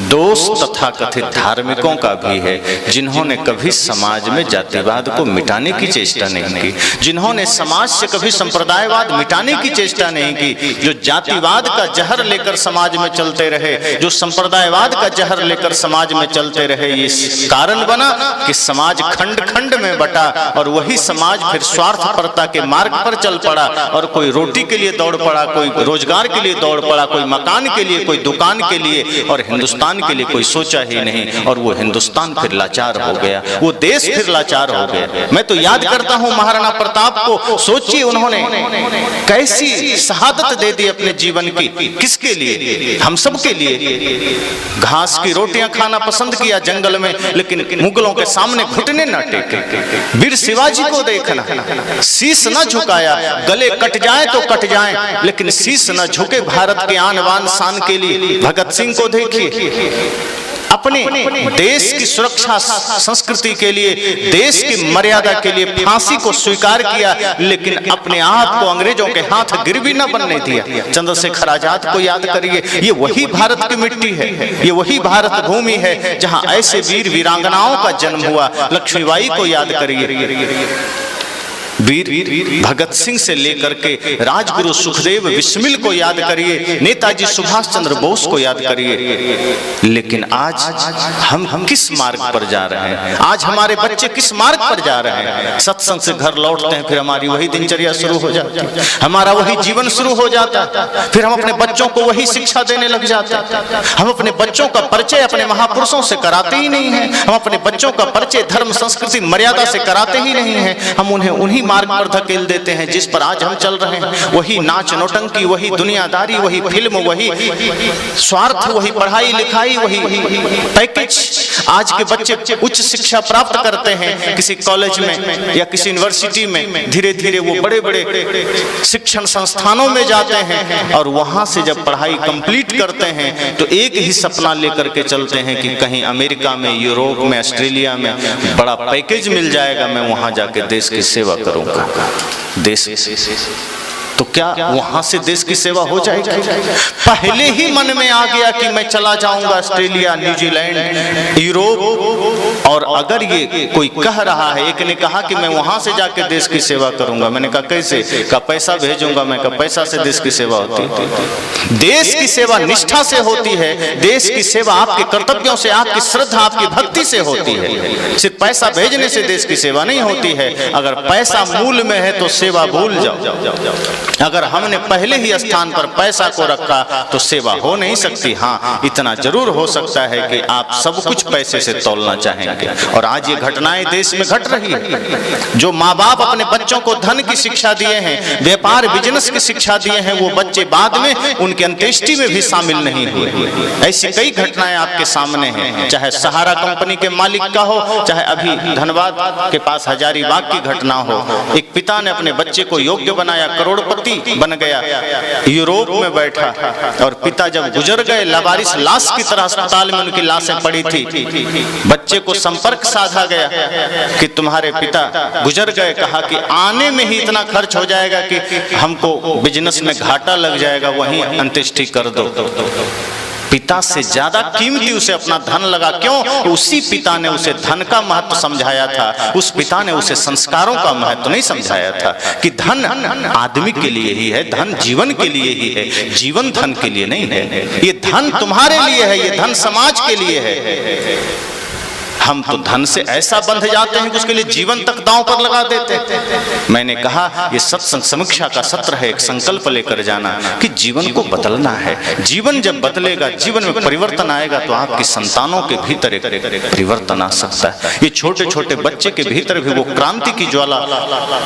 दोष तथा कथित धार्मिकों का भी है जिन्होंने कभी समाज में जातिवाद को मिटाने की चेष्टा नहीं की, जिन्होंने समाज से कभी संप्रदायवाद मिटाने की चेष्टा नहीं की, जो जातिवाद का जहर लेकर समाज में चलते रहे, जो संप्रदायवाद का जहर लेकर समाज में चलते रहे। ये कारण बना कि समाज खंड खंड में बटा और वही समाज फिर स्वार्थ के मार्ग पर चल पड़ा और कोई रोटी के लिए दौड़ पड़ा, कोई रोजगार के लिए दौड़ पड़ा, कोई मकान के लिए, कोई दुकान के लिए, और हिंदुस्तान के लिए कोई सोचा ही नहीं। और वो हिंदुस्तान फिर लाचार हो गया, वो देश फिर लाचार हो गया। मैं तो याद करता हूं महाराणा प्रताप को, सोचिए उन्होंने कैसी शहादत दे दी अपने जीवन की, किसके लिए? हम सब के लिए। घास की रोटियां खाना पसंद किया जंगल में, लेकिन मुगलों के सामने घुटने न टेके। वीर शिवाजी को देखना, शीश न झुकाया, गले कट जाए तो कट जाए, लेकिन शीश न झुके भारत के आन बान शान के लिए। भगत सिंह को देखिए, अपने देश की सुरक्षा संस्कृति के लिए, देश की मर्यादा के लिए फांसी को स्वीकार किया, लेकिन अपने आप को अंग्रेजों के हाथ गिरवी न बनने दिया। चंद्रशेखर आजाद को याद करिए, ये वही भारत की मिट्टी है, ये वही भारत भूमि है जहां ऐसे वीर वीरांगनाओं का जन्म हुआ। लक्ष्मीबाई को याद करिए, वीर भगत सिंह से लेकर के राजगुरु सुखदेव बिस्मिल को याद करिए, नेताजी सुभाष चंद्र बोस को याद करिए। लेकिन आज हम किस मार्ग पर जा रहे हैं? आज हमारे बच्चे किस मार्ग पर जा रहे हैं? सत्संग से घर लौटते हैं, फिर हमारी वही दिनचर्या शुरू हो जाती है, हमारा वही जीवन शुरू हो जाता है, फिर हम अपने बच्चों को वही शिक्षा देने लग जाते हैं। हम अपने बच्चों का परिचय अपने महापुरुषों से कराते ही नहीं है, हम अपने बच्चों का परिचय धर्म संस्कृति मर्यादा से कराते ही नहीं है। हम उन्हें उन्हीं मार्ग पर धकेल देते हैं जिस पर आज हम चल रहे हैं। वही नाच नौटंकी, वही दुनियादारी, वही फिल्म, वही स्वार्थ, वही पढ़ाई लिखाई, वही पैकेज। आज के बच्चे उच्च शिक्षा प्राप्त करते हैं किसी कॉलेज में या किसी यूनिवर्सिटी में, धीरे धीरे वो बड़े बड़े शिक्षण संस्थानों में जाते हैं और वहां से जब पढ़ाई कंप्लीट करते हैं तो एक ही सपना लेकर के चलते हैं कि कहीं अमेरिका में, यूरोप में, ऑस्ट्रेलिया में बड़ा पैकेज मिल जाएगा, मैं वहां जाके देश की सेवा करूंगा। देश तो क्या वहां से देश की सेवा हो जाएगी? पहले ही मन में आ गया कि मैं चला जाऊंगा ऑस्ट्रेलिया, न्यूजीलैंड, यूरोप। और अगर ये कोई कह रहा है, एक ने कहा कि मैं वहां से जाके देश की सेवा करूंगा, मैंने कहा कैसे? कहा पैसा भेजूंगा। मैं कहा पैसा से देश की सेवा होती है? देश की सेवा निष्ठा से होती है, देश की सेवा आपके कर्तव्यों से, आपकी श्रद्धा, आपकी भक्ति से होती है। सिर्फ पैसा भेजने से देश की सेवा नहीं होती है। अगर पैसा मूल में है तो सेवा भूल जाओ। अगर हमने पहले ही स्थान पर पैसा को रखा तो सेवा हो नहीं सकती। हाँ, इतना जरूर हो सकता है कि आप सब कुछ पैसे से तौलना चाहेंगे। और आज ये घटनाएं देश में घट रही है। जो माँ बाप अपने बच्चों को धन की शिक्षा दिए हैं, व्यापार बिजनेस की शिक्षा दिए हैं, वो बच्चे बाद में उनके अंत्येष्टि में भी शामिल नहीं हुए। ऐसी कई घटनाएं आपके सामने हैं, चाहे सहारा कंपनी के मालिक का हो, चाहे अभी धनबाद के पास हजारीबाग की घटना हो। एक पिता ने अपने बच्चे को योग्य बनाया, करोड़पति बन गया, यूरोप में बैठा, और पिता जब गुजर गए, लावारिस लाश की तरह अस्पताल में उनकी लाशें पड़ी थी। बच्चे को संपर्क साधा गया कि तुम्हारे पिता गुजर गए। कहा कि आने में ही इतना खर्च हो जाएगा कि हमको बिजनेस में घाटा लग जाएगा, वहीं अंत्येष्टि कर दो। पिता से ज्यादा कीमती उसे अपना धन लगा। क्यों? उसी पिता ने उसे धन का महत्व समझाया था। उस पिता ने उसे संस्कारों का महत्व नहीं समझाया था कि धन आदमी के लिए ही है, धन जीवन के लिए ही है, जीवन धन के लिए नहीं है। ये धन तुम्हारे लिए है, ये धन समाज के लिए है। हम तो धन से ऐसा बंध जाते हैं कि उसके लिए जीवन तक दांव पर लगा देते हैं। मैंने कहा ये सत्संग समीक्षा का सत्र है, एक संकल्प लेकर जाना कि जीवन को बदलना है। जीवन जब बदलेगा, जीवन में परिवर्तन आएगा, तो आपकी संतानों के भीतर एक परिवर्तन आ सकता है। ये छोटे छोटे बच्चे के भीतर भी वो क्रांति की ज्वाला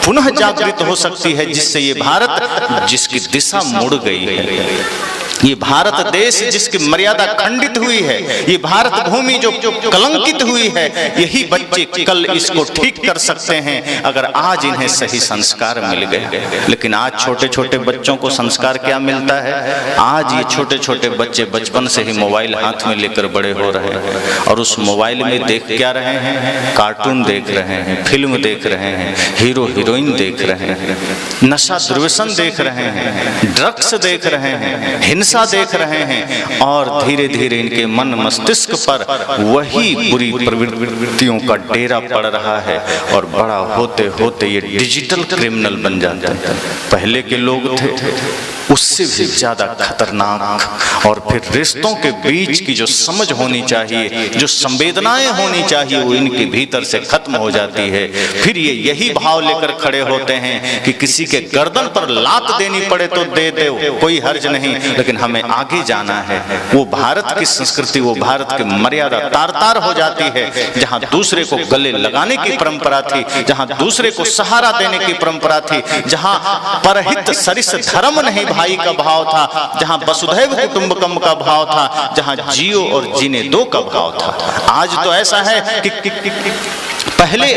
पुनः जागृत हो सकती है, जिससे ये भारत जिसकी दिशा मुड़ गई है, ये भारत देश जिसकी मर्यादा खंडित हुई है, ये भारत भूमि जो कलंकित हुई है, यही बच्चे कल इसको ठीक कर सकते हैं अगर आज इन्हें सही संस्कार मिल गए। लेकिन आज छोटे छोटे बच्चों को संस्कार क्या मिलता है? आज ये छोटे छोटे बच्चे बचपन से ही मोबाइल हाथ में लेकर बड़े हो रहे हैं, और उस मोबाइल में देख क्या रहे हैं? कार्टून देख रहे हैं, फिल्म देख रहे हैं, हीरो हीरोइन देख रहे हैं, नशा दुर्व्यसन देख रहे हैं, ड्रग्स देख रहे हैं, हिंसा देख रहे हैं, और धीरे धीरे इनके मन मस्तिष्क पर वही बुरी प्रवृत्तियों का डेरा पड़ रहा है, और बड़ा होते होते ये डिजिटल क्रिमिनल बन जाते हैं। पहले के लोग थे उससे भी ज्यादा खतरनाक, और फिर रिश्तों के बीच की जो समझ होनी चाहिए, जो संवेदनाएं होनी चाहिए, वो इनके भीतर से खत्म हो जाती है। फिर ये यही भाव लेकर खड़े होते हैं कि किसी के गर्दन पर लात देनी पड़े तो दे दो, कोई हर्ज नहीं, लेकिन हमें आगे जाना है। वो भारत की संस्कृति, वो भारत की मर्यादा तार तार हो जाती है, जहां दूसरे को गले लगाने की परंपरा थी, जहां दूसरे को सहारा देने की परंपरा थी, जहां परहित सरिस धर्म नहीं भाई का भाव था, जहां वसुधैव कुटुंबकम का भाव था, जहां जियो और जीने दो का भाव था। आज तो ऐसा है कि पहले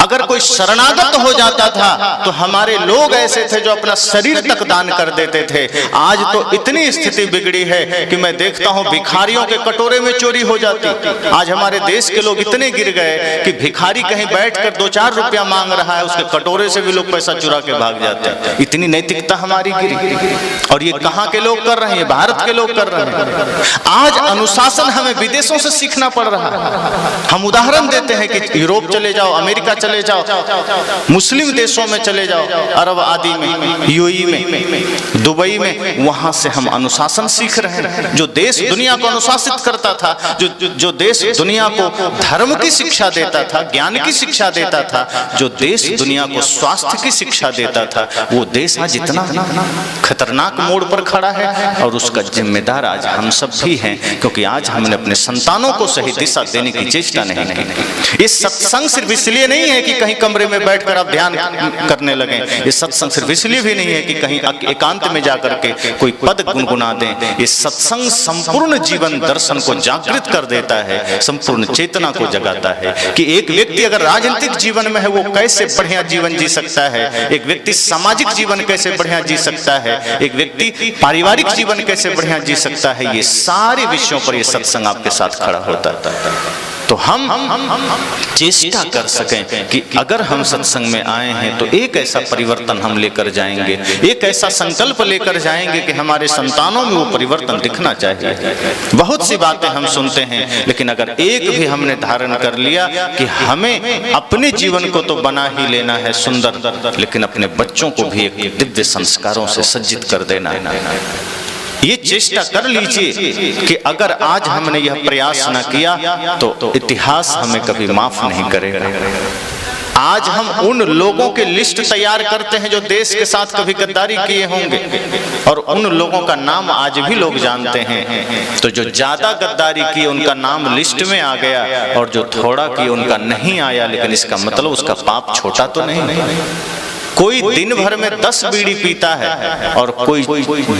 अगर कोई शरणागत हो जाता था तो हमारे लोग ऐसे थे जो अपना शरीर तक दान कर देते थे। आज तो इतनी स्थिति बिगड़ी है कि मैं देखता हूं भिखारियों के कटोरे में चोरी हो जाती। आज हमारे देश के लोग इतने गिर गए कि भिखारी कहीं बैठकर 2-4 रुपया मांग रहा है, उसके कटोरे से भी लोग पैसा चुरा के भाग जाते हैं। इतनी नैतिकता हमारी गिरी, और ये कहां के लोग कर रहे हैं? भारत के लोग कर रहे हैं। आज अनुशासन हमें विदेशों से सीखना पड़ रहा है। हम उदाहरण देते हैं कि यूरोप चले जाओ, अमेरिका चले जाओ, मुस्लिम देशों में चले जाओ, अरब आदि में, यूएई में, दुबई में, वहां से हम अनुशासन सीख रहे हैं। जो देश दुनिया को अनुशासित करता था, जो देश दुनिया को धर्म की शिक्षा देता था, ज्ञान की शिक्षा देता था, जो देश दुनिया को स्वास्थ्य की शिक्षा देता था, वो देश आज इतना खतरनाक मोड़ पर खड़ा है, और उसका जिम्मेदार आज हम सब भी हैं, क्योंकि आज हमने अपने संतानों को सही दिशा देने की चेष्टा नहीं की। इस सत्संग सिर्फ इसलिए नहीं है कि कहीं कमरे में बैठकर आप ध्यान करने लगे। ये सत्संग सिर्फ इसलिए भी नहीं है कि कहीं एकांत में जाकर के कोई पद गुनगुना दें। ये सत्संग संपूर्ण जीवन दर्शन को जागृत कर देता है, संपूर्ण चेतना को जगाता है कि एक व्यक्ति अगर राजनीतिक जीवन में है वो कैसे बढ़िया जीवन जी सकता है, एक व्यक्ति सामाजिक जीवन कैसे बढ़िया जी सकता है, एक व्यक्ति पारिवारिक जीवन कैसे बढ़िया जी सकता है। ये सारे विषयों पर ये सत्संग आपके साथ खड़ा होता है। तो हम चेष्टा कर सकें कि अगर हम सत्संग में आए हैं तो एक ऐसा परिवर्तन हम लेकर जाएंगे, एक ऐसा संकल्प लेकर जाएंगे कि हमारे संतानों में वो परिवर्तन दिखना चाहिए। बहुत सी बातें हम सुनते हैं, लेकिन अगर एक भी हमने धारण कर लिया कि हमें अपने जीवन को तो बना ही लेना है सुंदर, लेकिन अपने बच्चों को भी एक दिव्य संस्कारों से सज्जित कर देना है। ये चेष्टा कर लीजिए कि अगर आज हमने यह प्रयास न किया तो इतिहास हमें कभी माफ नहीं करेगा। आज हम उन लोगों के लिस्ट तैयार करते हैं जो देश के साथ कभी गद्दारी किए होंगे, और उन लोगों का नाम आज भी लोग जानते हैं। तो जो ज्यादा गद्दारी किए उनका नाम लिस्ट में आ गया, और जो थोड़ा किए उनका नहीं आया, लेकिन इसका मतलब उसका पाप छोटा तो नहीं। कोई दिन भर में 10 बीड़ी पीता है और कोई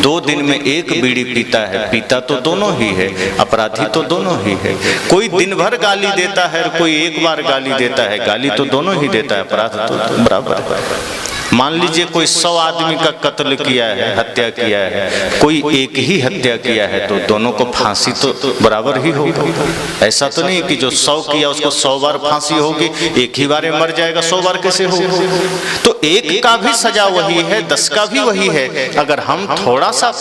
2 दिन में 1 बीड़ी पीता है, पीता तो दोनों ही है, अपराधी तो दोनों ही है। कोई दिन भर गाली देता है और कोई एक बार गाली देता है, गाली तो दोनों ही देता है, अपराध तो बराबर है। मान लीजिए कोई 100 आदमी का कत्ल किया है, हत्या किया है, कोई एक ही हत्या किया है, तो दोनों को फांसी तो बराबर ही होगी। ऐसा तो नहीं कि जो 100 किया उसको 100 बार फांसी होगी, एक ही बार मर जाएगा, 100 बार कैसे होगी? तो एक का भी सजा वही है, 10 का भी वही है। अगर हम थोड़ा सा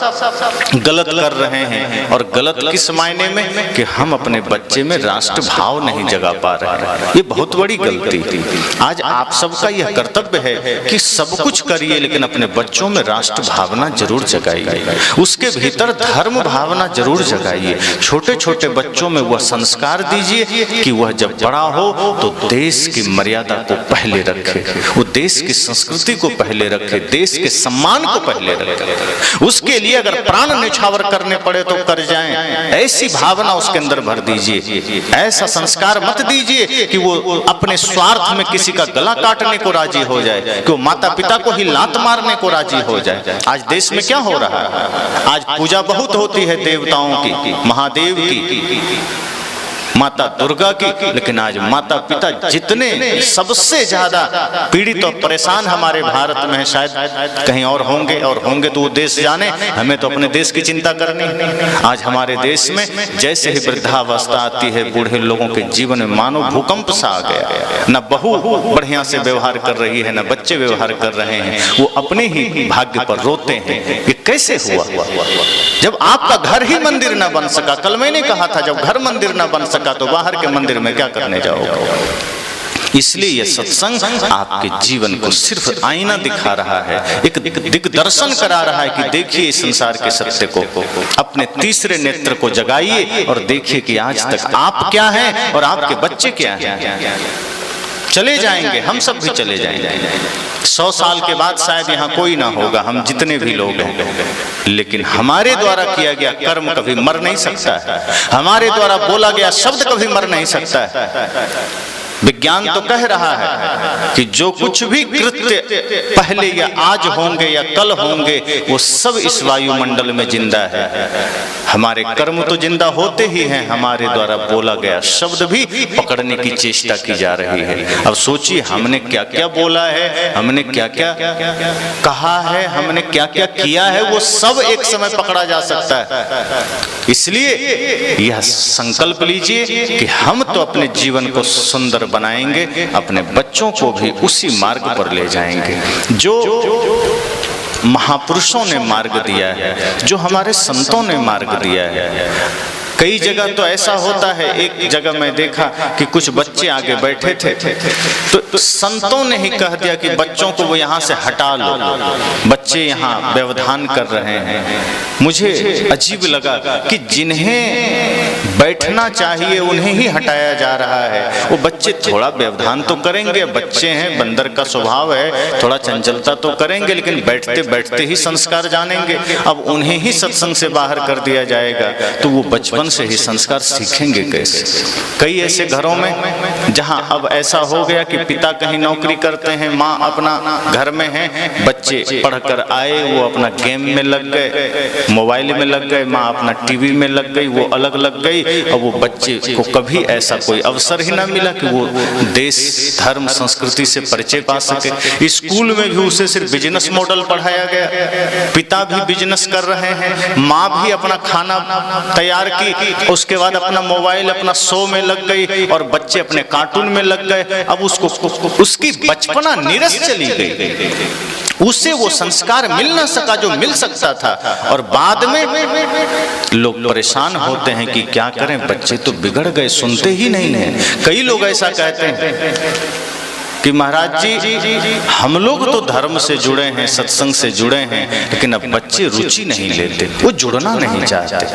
गलत कर रहे हैं, और गलत किस मायने में कि हम अपने बच्चे में राष्ट्र भाव नहीं जगा पा रहे हैं, ये बहुत बड़ी गलती। आज आप सबका यह कर्तव्य है कि सब कुछ करिए, लेकिन अपने बच्चों में राष्ट्र भावना जरूर जगाइए, उसके भीतर धर्म भावना जरूर जगाइए। छोटे छोटे बच्चों में वह संस्कार दीजिए कि वह जब बड़ा हो तो देश की मर्यादा को पहले रखे, वो देश की संस्कृति को पहले रखे, देश के सम्मान को पहले रखे। उसके लिए अगर प्राण न्यौछावर करने पड़े तो कर जाएं, ऐसी भावना उसके अंदर भर दीजिए। ऐसा संस्कार मत दीजिए कि वो अपने स्वार्थ में किसी का गला काटने को राजी हो जाए, कि वो माता पिता को ही लात मारने को राजी हो जाए। आज देश में क्या हो रहा है? आज पूजा बहुत होती है देवताओं की, महादेव की, माता दुर्गा की, लेकिन आज माता पिता जितने सबसे ज्यादा पीड़ित और परेशान हमारे भारत में है, शायद कहीं और होंगे तो वो देश जाने, हमें तो अपने देश की चिंता करनी है। आज हमारे देश में जैसे ही वृद्धावस्था आती है, बूढ़े लोगों के जीवन में मानो भूकंप सा आ गया। न बहू बढ़िया से व्यवहार कर रही है, न बच्चे व्यवहार कर रहे हैं, वो अपने ही भाग्य पर रोते हैं। ये कैसे हुआ? जब आपका घर ही मंदिर न बन सका, कल मैंने कहा था, जब घर मंदिर न बन सका तो बाहर के मंदिर में क्या करने जाओगे? इसलिए यह सत्संग आपके जीवन को सिर्फ आईना दिखा रहा है, एक दिग्दर्शन करा रहा है कि देखिए इस संसार के सत्य को, अपने तीसरे नेत्र को जगाइए और देखिए कि आज तक आप क्या हैं और आपके बच्चे क्या हैं। चले जाएंगे, हम सब भी चले जाएंगे। 100 साल के बाद शायद यहाँ कोई ना होगा, हम जितने भी लोग हैं, लेकिन हमारे द्वारा किया गया कर्म कभी मर नहीं सकता है, हमारे द्वारा बोला गया शब्द कभी मर नहीं सकता है। विज्ञान तो कह रहा है कि जो कुछ भी कृत्य पहले या आज होंगे या कल होंगे, वो सब इस वायुमंडल में जिंदा है। हमारे कर्म तो जिंदा होते ही हैं, हमारे द्वारा बोला गया शब्द भी पकड़ने की चेष्टा की जा रही है। अब सोचिए हमने क्या क्या बोला है, हमने क्या क्या कहा है, हमने क्या क्या किया है, वो सब एक समय पकड़ा जा सकता है। इसलिए यह संकल्प लीजिए कि हम तो अपने जीवन को सुंदर बनाएंगे, अपने बच्चों को भी उसी मार्ग पर ले जाएंगे जो महापुरुषों ने मार्ग दिया है, जो हमारे संतों ने मार्ग दिया है। कई जगह तो ऐसा होता है, एक जगह मैं देखा कि कुछ बच्चे आगे बैठे थे, तो संतों ने ही कह दिया कि बच्चों को वो यहाँ से हटा लो, बच्चे यहाँ व्यवधान कर रहे हैं। मुझे अजीब लगा कि जिन्हें बैठना चाहिए उन्हें ही हटाया जा रहा है। वो बच्चे थोड़ा व्यवधान तो करेंगे, बच्चे हैं, बंदर का स्वभाव है, थोड़ा चंचलता तो करेंगे, लेकिन बैठते बैठते ही संस्कार जानेंगे। अब उन्हें ही सत्संग से बाहर कर दिया जाएगा तो वो बचपन से ही संस्कार सीखेंगे कैसे? कई ऐसे घरों में जहां अब ऐसा हो गया कि पिता कहीं नौकरी करते हैं, माँ अपना घर में है, बच्चे पढ़कर आए, वो अपना गेम में लग गए, मोबाइल में लग गए, माँ अपना टीवी में लग गई, वो अलग लग गई। और वो बच्चे को कभी ऐसा कोई अवसर ही ना मिला कि वो देश धर्म संस्कृति से परिचय पा सके। स्कूल में भी उसे सिर्फ बिजनेस मॉडल पढ़ाया गया, पिता भी बिजनेस कर रहे हैं, माँ भी अपना खाना तैयार की, उसके बाद अपना मोबाइल अपना शो में लग गई और बच्चे अपने कार्टून में लग गए। अब उसको उसकी बचपना नीरस चली गई, उसे वो संस्कार मिल ना सका जो मिल सकता था। और बाद में लोग परेशान होते हैं कि क्या करें, बच्चे तो बिगड़ गए, सुनते ही नहीं हैं। कई लोग ऐसा कहते हैं कि महाराज जी हम लोग तो धर्म से जुड़े हैं, सत्संग से जुड़े हैं, लेकिन अब बच्चे रुचि नहीं लेते, वो जुड़ना नहीं चाहते।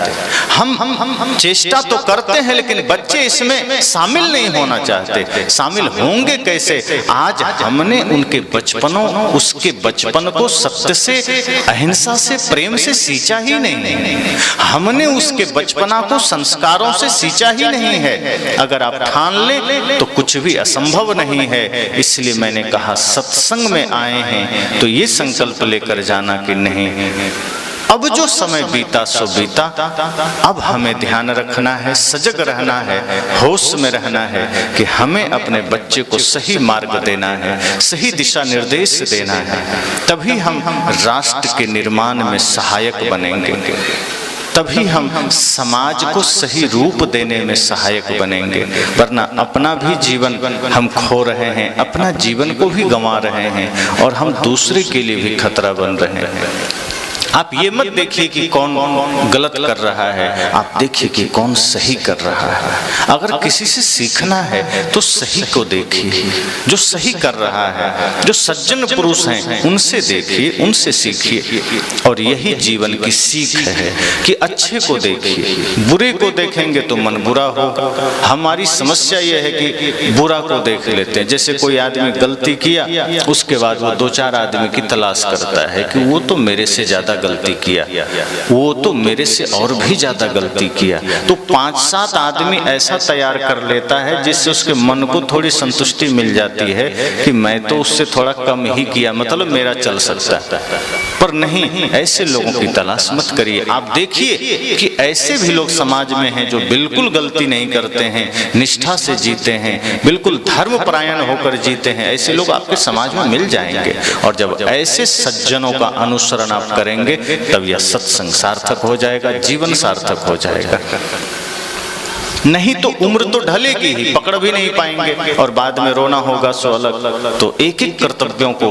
हम चेष्टा तो करते हैं लेकिन बच्चे इसमें शामिल नहीं होना चाहते। शामिल होंगे कैसे? आज हमने उनके बचपनों, उसके बचपन को सत्य से, अहिंसा से, प्रेम से सींचा ही नहीं। हमने उसके बचपना को संस्कारों से सींचा ही नहीं है। अगर आप ठान लें तो कुछ भी असंभव नहीं है। इसलिए मैंने कहा सत्संग में आए हैं तो ये संकल्प लेकर जाना कि नहीं, अब जो समय बीता सो बीता, अब हमें ध्यान रखना है, सजग रहना है, होश में रहना है कि हमें अपने बच्चे को सही मार्ग देना है, सही दिशा निर्देश देना है। तभी हम राष्ट्र के निर्माण में सहायक बनेंगे, तभी हम समाज को सही रूप देने में सहायक बनेंगे। वरना अपना भी जीवन हम खो रहे हैं, अपना जीवन को भी गंवा रहे हैं और हम दूसरे के लिए भी खतरा बन रहे हैं। आप ये मत देखिए कि कौन गलत कर रहा है, आप देखिए कि कौन सही कर रहा है। अगर किसी से सीखना है तो सही को देखिए, जो सही कर रहा है, जो सज्जन पुरुष हैं उनसे देखिए, उनसे सीखिए। और यही जीवन की सीख है कि अच्छे को देखिए, बुरे को देखेंगे तो मन बुरा होगा। हमारी समस्या यह है कि बुरा को देख लेते हैं। जैसे कोई आदमी गलती किया, उसके बाद वो दो चार आदमी की तलाश करता है कि वो तो मेरे से ज्यादा गलती किया, वो तो मेरे से और भी ज्यादा गलती किया। तो 5-7 आदमी ऐसा तैयार कर लेता है जिससे उसके मन को थोड़ी संतुष्टि मिल जाती है कि मैं तो उससे थोड़ा कम ही किया, मतलब मेरा चल सकता है। पर नहीं, ऐसे लोगों की तलाश मत करिए। आप देखिए कि ऐसे भी लोग समाज में हैं जो बिल्कुल गलती नहीं करते हैं, निष्ठा से जीते हैं, बिल्कुल धर्मपरायण होकर जीते हैं। ऐसे लोग आपके समाज में मिल जाएंगे। और जब ऐसे सज्जनों का अनुसरण आप करेंगे तब यह सत्संग सार्थक हो जाएगा, जीवन सार्थक हो जाएगा। नहीं तो उम्र तो ढलेगी ही, पकड़ भी नहीं पाएंगे और बाद में रोना होगा सो अलग। तो एक एक कर्तव्यों को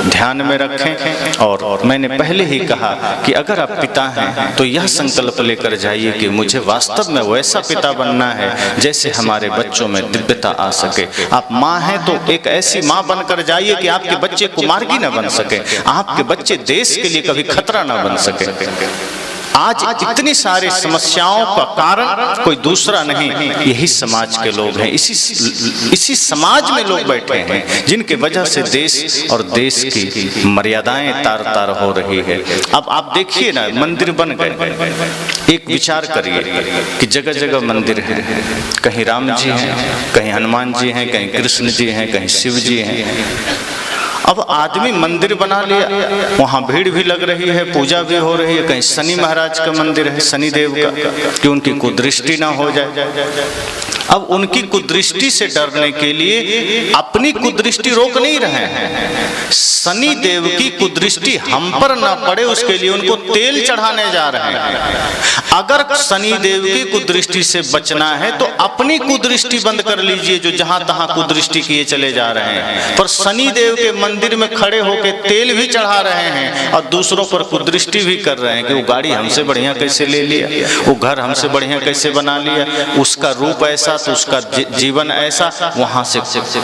ध्यान में रखें। और मैंने पहले ही कहा कि अगर आप पिता हैं तो यह संकल्प लेकर जाइए कि मुझे वास्तव में वैसा पिता बनना है जैसे हमारे बच्चों में दिव्यता आ सके। आप माँ हैं तो एक ऐसी माँ बनकर जाइए कि आपके बच्चे कुमार्गी न बन सके, आपके बच्चे देश के लिए कभी खतरा न बन सके। आज इतनी सारी समस्याओं का कारण कोई दूसरा नहीं, यही समाज के लोग हैं। इसी समाज में लोग बैठे हैं जिनके वजह से देश और देश की मर्यादाएं तार तार हो रही है। अब आप देखिए ना, मंदिर बन गए। एक विचार करिए कि जगह जगह मंदिर है, कहीं राम जी हैं, कहीं हनुमान जी हैं, कहीं कृष्ण जी हैं, कहीं शिव जी हैं। अब आदमी मंदिर बना लिया, वहाँ भीड़ भी लग रही है, पूजा भी हो रही है। कहीं शनि महाराज का मंदिर है, शनि देव का, कि उनकी कुदृष्टि ना हो जाए। अब उनकी कुदृष्टि से डरने के लिए अपनी कुदृष्टि रोक नहीं रहे हैं, शनि देव की कुदृष्टि हम पर ना पड़े उसके लिए उनको तेल चढ़ाने जा रहे हैं। अगर शनि देव की कुदृष्टि से बचना है तो अपनी कुदृष्टि बंद कर लीजिए, जो जहां तहां कुदृष्टि किए चले जा रहे हैं। पर शनि देव के मंदिर में खड़े होकर तेल भी चढ़ा रहे हैं और दूसरों पर कुदृष्टि भी कर रहे हैं कि वो गाड़ी हमसे बढ़िया कैसे ले लिया, वो घर हमसे बढ़िया कैसे बना लिया, उसका रूप ऐसा तो उसका जीवन ऐसा। वहां से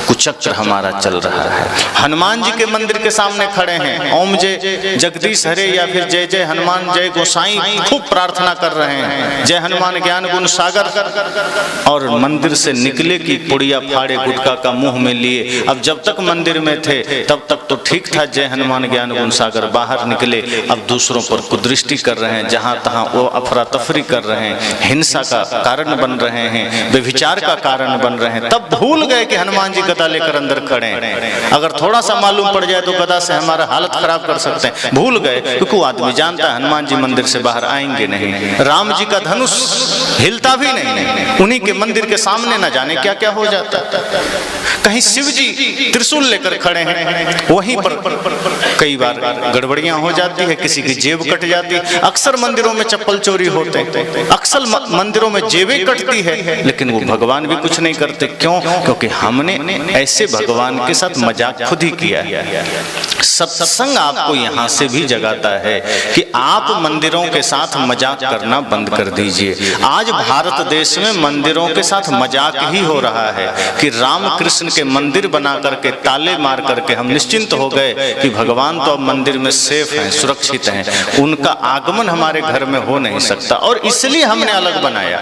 कुचक्र हमारा चल रहा है। हनुमान जी के मंदिर के सामने खड़े हैं, ओम जय जगदीश हरे या फिर जय जय हनुमान जय गोसाई खूब प्रार्थना कर रहे हैं, जय हनुमान ज्ञान गुण सागर। और मंदिर से निकले कि पुड़िया फाड़े गुटखा का मुंह में लिए। अब जब तक मंदिर में थे तब तक तो ठीक था, जय हनुमान ज्ञान गुण सागर। बाहर निकले अब दूसरों पर कुदृष्टि कर रहे हैं, जहां तहां वो अफरा तफरी कर रहे हैं, हिंसा का कारण बन रहे हैं, व्यभिचार का कारण बन रहे हैं। तब भूल गए कि हनुमान जी गदा लेकर अंदर खड़े हैं। अगर थोड़ा सा मालूम पड़ जाए तो गदा से हमारा हालत खराब कर सकते हैं। भूल गए क्योंकि वो आदमी जानता है हनुमान जी मंदिर से बाहर आएंगे नहीं। राम जी का धनुष हिलता भी नहीं, उन्हीं के मंदिर के सामने न जाने क्या क्या हो जाता है। कहीं शिव जी त्रिशूल लेकर खड़े हैं, वहीं पर कई बार गड़बड़ियां हो जाती है, किसी की जेब कट जाती है। अक्सर मंदिरों में चप्पल चोरी होते हैं, अक्सर मंदिरों में जेबें कटती है, लेकिन वो भगवान भी कुछ नहीं करते। क्यों? क्योंकि हमने ऐसे भगवान के साथ मजाक खुद ही किया है। सत्संग आपको यहाँ से भी जगाता है कि आप मंदिरों के साथ मजाक करना बंद कर दीजिए। आज भारत देश में मंदिरों के साथ मजाक ही हो रहा है कि राम कृष्ण के मंदिर बना करके ताले मार करके हम निश्चिंत हो गए कि भगवान तो अब मंदिर में सेफ हैं, सुरक्षित हैं, उनका आगमन हमारे घर में हो नहीं सकता। और इसलिए हमने अलग बनाया।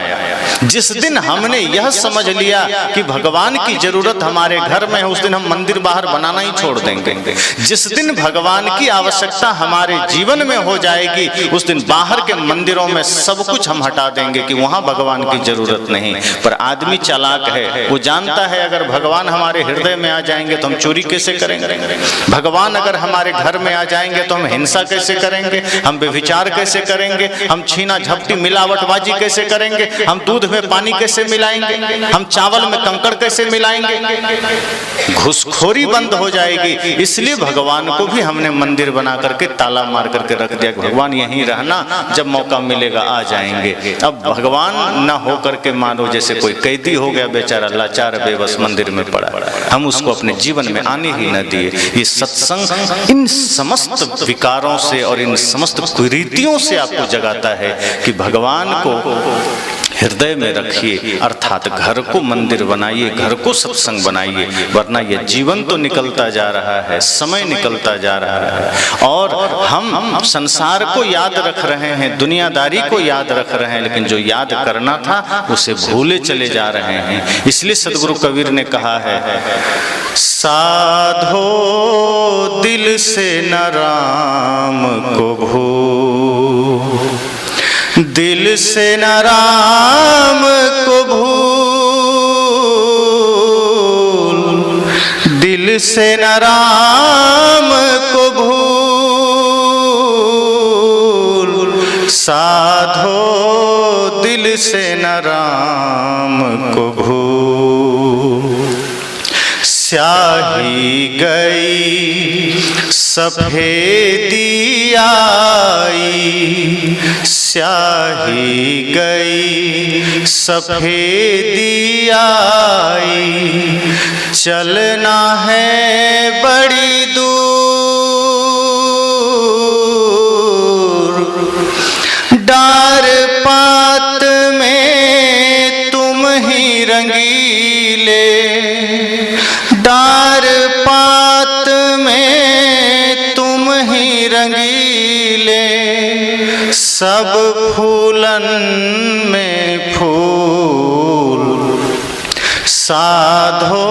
जिस दिन हमने यह समझ लिया कि भगवान की जरूरत हमारे घर में है, उस दिन हम मंदिर बाहर बनाना ही छोड़ देंगे। जिस दिन भगवान की आवश्यकता हमारे जीवन में हो जाएगी, उस दिन बाहर के मंदिरों में सब कुछ हम हटा देंगे कि वहां भगवान की जरूरत नहीं। पर आदमी चालाक है, वो जानता है अगर भगवान हमारे हृदय में आ जाएंगे तो हम चोरी कैसे करेंगे, भगवान अगर हमारे घर में आ जाएंगे तो हम हिंसा कैसे करेंगे, हम व्यभिचार कैसे करेंगे, हम छीना झपटी मिलावटबाजी कैसे करेंगे, हम दूध में पानी कैसे मिलाएंगे, हम चावल में कंकड़ कैसे मिलाएंगे। घुसखोरी बंद हो जाएगी। इसलिए भगवान को भी हमने मंदिर बना करके ताला मार करके रख दिया। भगवान यहीं रहना, जब मौका मिलेगा आ जाएंगे। अब भगवान न हो करके मानो जैसे कोई कैदी हो गया, बेचारा लाचार बेबस मंदिर में पड़ा, हम उसको अपने जीवन में आने ही न दिए। ये सत्संग इन समस्त विकारों से और इन समस्त कुरीतियों से आपको जगाता है कि भगवान को हृदय में रखिए, अर्थात घर को मंदिर बनाइए, घर को सत्संग बनाइए, वरना यह जीवन तो निकलता जा रहा है, समय निकलता जा रहा है और हम संसार को याद रख रहे हैं, दुनियादारी को याद रख रहे हैं, लेकिन जो याद करना था उसे भूले चले जा रहे हैं। इसलिए सदगुरु कबीर ने कहा है, साधो दिल से न राम को भूल, दिल से न राम को भूल, दिल से न राम को भूल, साधो दिल से न राम को भूल। स्याही गई सफेदी आई, स्याही गई सफेदी आई, चलना है बड़ी दूर, डार पात में तुम ही रंगीले, डार पात में तुम ही रंगीले, सब फूलन में फूल, साधो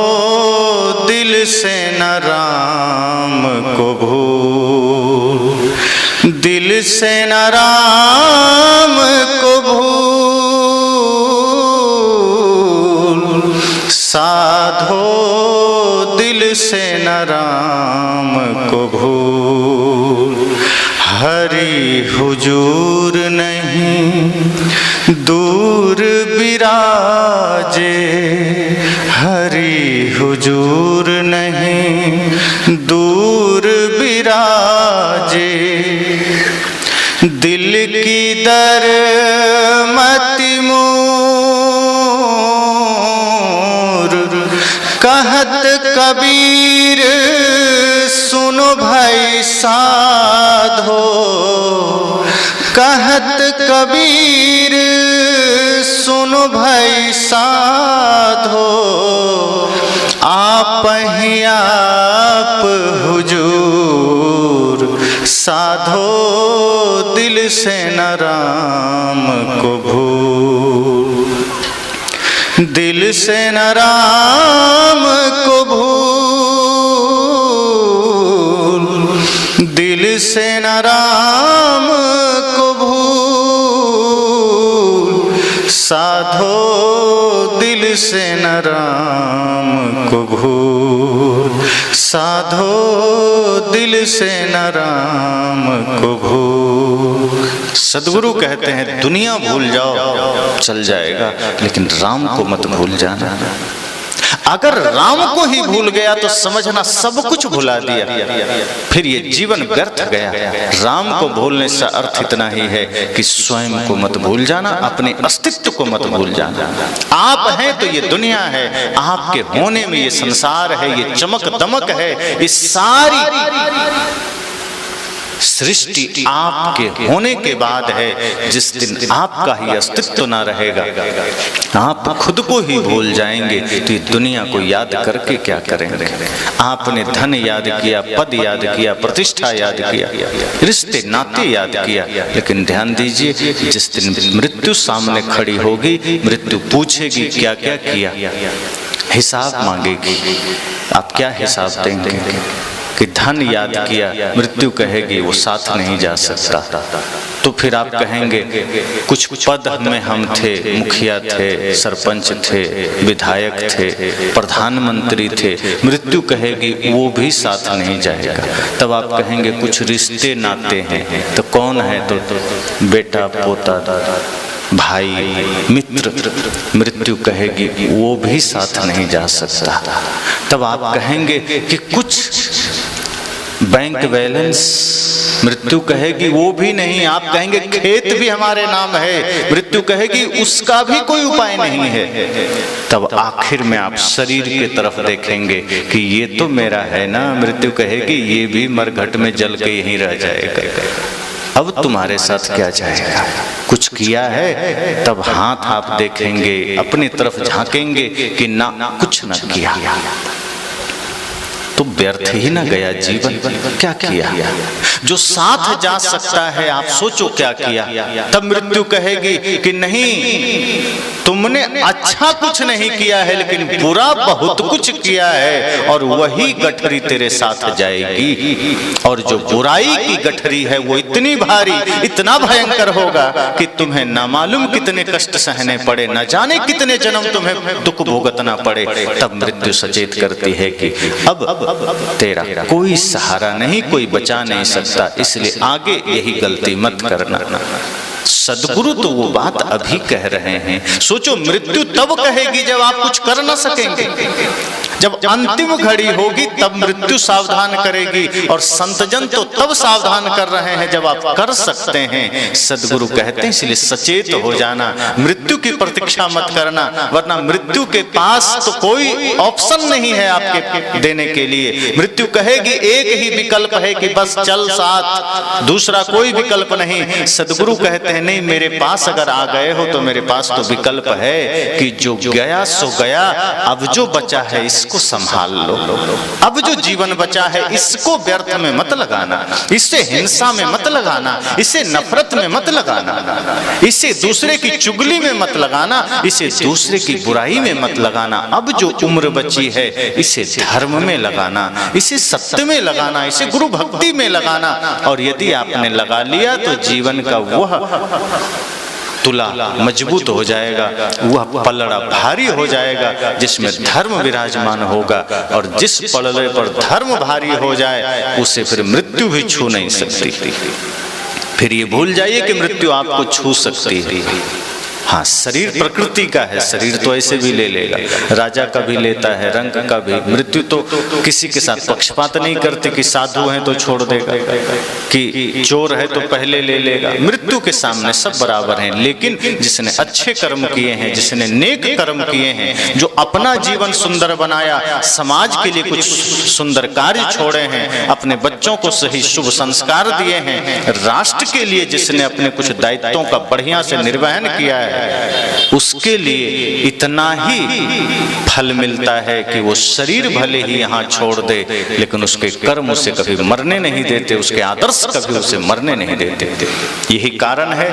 दिल से न राम को भूल, दिल से न राम को भूल, साधो दिल से न राम को भूल। हरि हुजूर नहीं दूर विराजे, हरि हुजूर नहीं दूर विराजे, दिल की दर मति मोर, कहत कबीर सुनो भाई साधो, कहत कबीर सुनो भाई साधो, आप ही आप हुजूर, साधो दिल से न राम को भूल, दिल से न राम को भूल, दिल से न राम को भूल, साधो दिल से न राम को भूल, साधो दिल से न राम को भूल। सदगुरु कहते हैं दुनिया भूल जाओ चल जाएगा, लेकिन राम को मत भूल जाना। अगर राम को ही भूल गया तो समझना सब कुछ भुला दिया, फिर ये जीवन व्यर्थ गया। राम को भूलने से अर्थ इतना ही है कि स्वयं को मत भूल जाना, अपने अस्तित्व को मत भूल जाना। आप हैं तो ये दुनिया है, आपके होने में ये संसार है, ये चमक दमक है, ये सारी सृष्टि आपके होने के बाद है। जिस दिन आपका ही अस्तित्व ना रहेगा, आप खुद को ही भूल जाएंगे, तो ये दुनिया को याद करके क्या करेंगे। आपने धन याद किया, पद याद किया, प्रतिष्ठा याद किया, रिश्ते नाते याद किया, लेकिन ध्यान दीजिए जिस दिन मृत्यु सामने खड़ी होगी, मृत्यु पूछेगी क्या क्या किया, हिसाब मांगेगी। आप क्या हिसाब देंगे? कि धन याद किया, मृत्यु कहेगी वो साथ नहीं जा सकता। तो फिर आप कहेंगे कुछ पद में हम थे, मुखिया थे, सरपंच थे, विधायक थे, प्रधानमंत्री थे, मृत्यु कहेगी वो भी साथ नहीं जाएगा। तब आप कहेंगे कुछ रिश्ते नाते हैं, तो कौन है? तो बेटा, पोता, भाई, मित्र, मृत्यु कहेगी वो भी साथ नहीं जा सकता। तब आप कहेंगे कि कुछ बैंक बैलेंस, मृत्यु कहेगी वो भी नहीं। आप कहेंगे खेत भी हमारे नाम है, मृत्यु कहेगी उसका भी कोई उपाय नहीं है। तब आखिर में आप शरीर की तरफ देखेंगे कि ये तो मेरा है ना, मृत्यु कहेगी ये भी मरघट में जल के यहीं रह जाएगा। अब तुम्हारे साथ क्या जाएगा? कुछ किया है? तब हाथ आप देखेंगे, अपनी तरफ झांकेंगे कि ना कुछ न किया, तो व्यर्थ ही ना गया जीवन। क्या किया? जो साथ जा सकता है आप सोचो क्या किया। तब मृत्यु कहेगी कि नहीं, तुमने अच्छा कुछ नहीं किया है, लेकिन बुरा बहुत कुछ किया है, और वही गठरी तेरे साथ जाएगी। और जो बुराई की गठरी है वो इतनी भारी, इतना भयंकर होगा कि तुम्हें ना मालूम कितने कष्ट सहने पड़े, न जाने कितने जन्म तुम्हें दुख भुगतना पड़े। तब मृत्यु सचेत करती है कि अब तेरा कोई सहारा नहीं, कोई बचा नहीं सकता, इसलिए आगे यही गलती मत करना। सदगुरु तो वो बात अभी कह रहे हैं। सोचो मृत्यु तब कहेगी जब आप कुछ कर न सकेंगे, जब अंतिम घड़ी होगी तब मृत्यु सावधान करेगी, और संतजन तो तब सावधान कर रहे हैं जब आप कर सकते हैं। सदगुरु कहते हैं इसलिए सचेत हो जाना, मृत्यु की प्रतीक्षा मत करना, वरना मृत्यु के पास तो कोई ऑप्शन नहीं है आपके देने के लिए। मृत्यु कहेगी एक ही विकल्प है कि बस चल साथ, दूसरा कोई विकल्प नहीं। सदगुरु कहते हैं नहीं, मेरे पास अगर आ गए हो तो मेरे पास तो विकल्प है कि जो गया सो गया, अब जो बचा है इसको संभाल लो। अब जो जीवन बचा है इसको व्यर्थ में मत लगाना, इसे हिंसा में मत लगाना, इसे नफरत में मत लगाना, इसे दूसरे की चुगली में मत लगाना, इसे दूसरे की बुराई में मत लगाना। अब जो उम्र बची है इसे धर्म में लगाना, इसे सत्य में लगाना, इसे गुरु भक्ति में लगाना। और यदि आपने लगा लिया तो जीवन का वह तुला मजबूत हो जाएगा, वह पलड़ा भारी हो जाएगा जिसमें धर्म विराजमान होगा। और जिस पलड़े पर धर्म भारी हो जाए उसे फिर मृत्यु भी छू नहीं सकती। फिर ये भूल जाइए कि मृत्यु आपको छू सकती है। हाँ, शरीर प्रकृति का है, शरीर तो ऐसे भी ले लेगा, राजा का भी लेता है, रंग का भी। मृत्यु तो किसी के साथ पक्षपात नहीं करती कि साधु है तो छोड़ देगा, कि चोर है तो पहले ले लेगा। मृत्यु के सामने सब बराबर हैं। लेकिन जिसने अच्छे कर्म किए हैं, जिसने नेक कर्म किए हैं, जो अपना जीवन सुंदर बनाया, समाज के लिए कुछ सुंदर कार्य छोड़े हैं, अपने बच्चों को सही शुभ संस्कार दिए हैं, राष्ट्र के लिए जिसने अपने कुछ दायित्वों का बढ़िया से निर्वहन किया है, उसके लिए इतना ही फल मिलता है कि वो शरीर भले ही यहाँ छोड़ दे, लेकिन उसके कर्म उसे कभी मरने नहीं देते, उसके आदर्श कभी उसे मरने नहीं देते। यही कारण है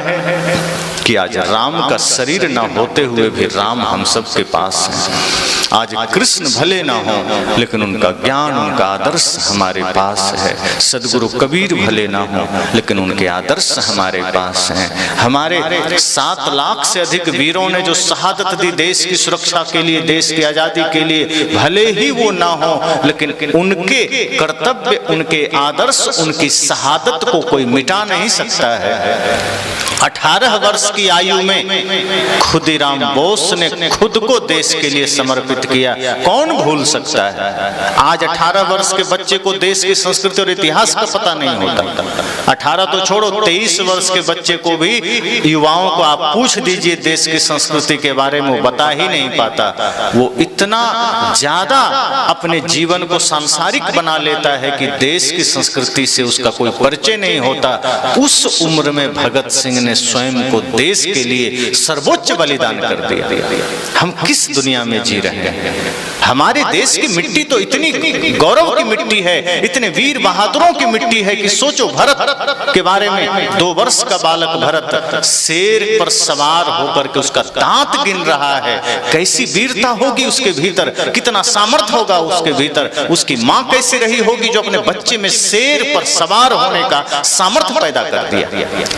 कि आज राम का शरीर न होते हुए भी राम हम सबके पास है। आज कृष्ण भले ना हो लेकिन उनका ज्ञान, उनका आदर्श हमारे पास है। सदगुरु कबीर भले ना हो लेकिन उनके आदर्श हमारे पास हैं। हमारे 7 लाख से अधिक वीरों ने जो शहादत दी देश की सुरक्षा के लिए, देश की आजादी के लिए, भले ही वो ना हो, लेकिन उनके कर्तव्य, उनके आदर्श, उनकी शहादत को कोई मिटा नहीं सकता है। 18 वर्ष की आयु में खुदीराम बोस ने खुद को देश के लिए समर्पित किया, कौन भूल सकता है। आज 18 वर्ष के बच्चे को देश की संस्कृति और इतिहास का पता नहीं होता। 18 तो छोड़ो, 23 वर्ष के बच्चे को भी, युवाओं को आप पूछ दीजिए देश की संस्कृति के बारे में, वो बता ही नहीं पाता। वो इतना ज्यादा अपने जीवन को सांसारिक बना लेता है कि देश की संस्कृति से उसका कोई परिचय नहीं होता। उस उम्र में भगत सिंह ने स्वयं को देश के लिए सर्वोच्च बलिदान कर दिया। हम किस दुनिया में जी रहे हैं? हमारे देश की मिट्टी तो इतनी गौरव की मिट्टी है, इतने वीर बहादुरों की मिट्टी है कि सोचो, भरत के बारे में, 2 वर्ष का बालक भरत शेर पर सवार होकर के उसका दांत गिन रहा है। कैसी वीरता होगी उसके भीतर, कितना सामर्थ्य होगा उसके भीतर। उसकी मां कैसी रही होगी जो अपने बच्चे में शेर पर सवार होने का सामर्थ्य पैदा कर दिया।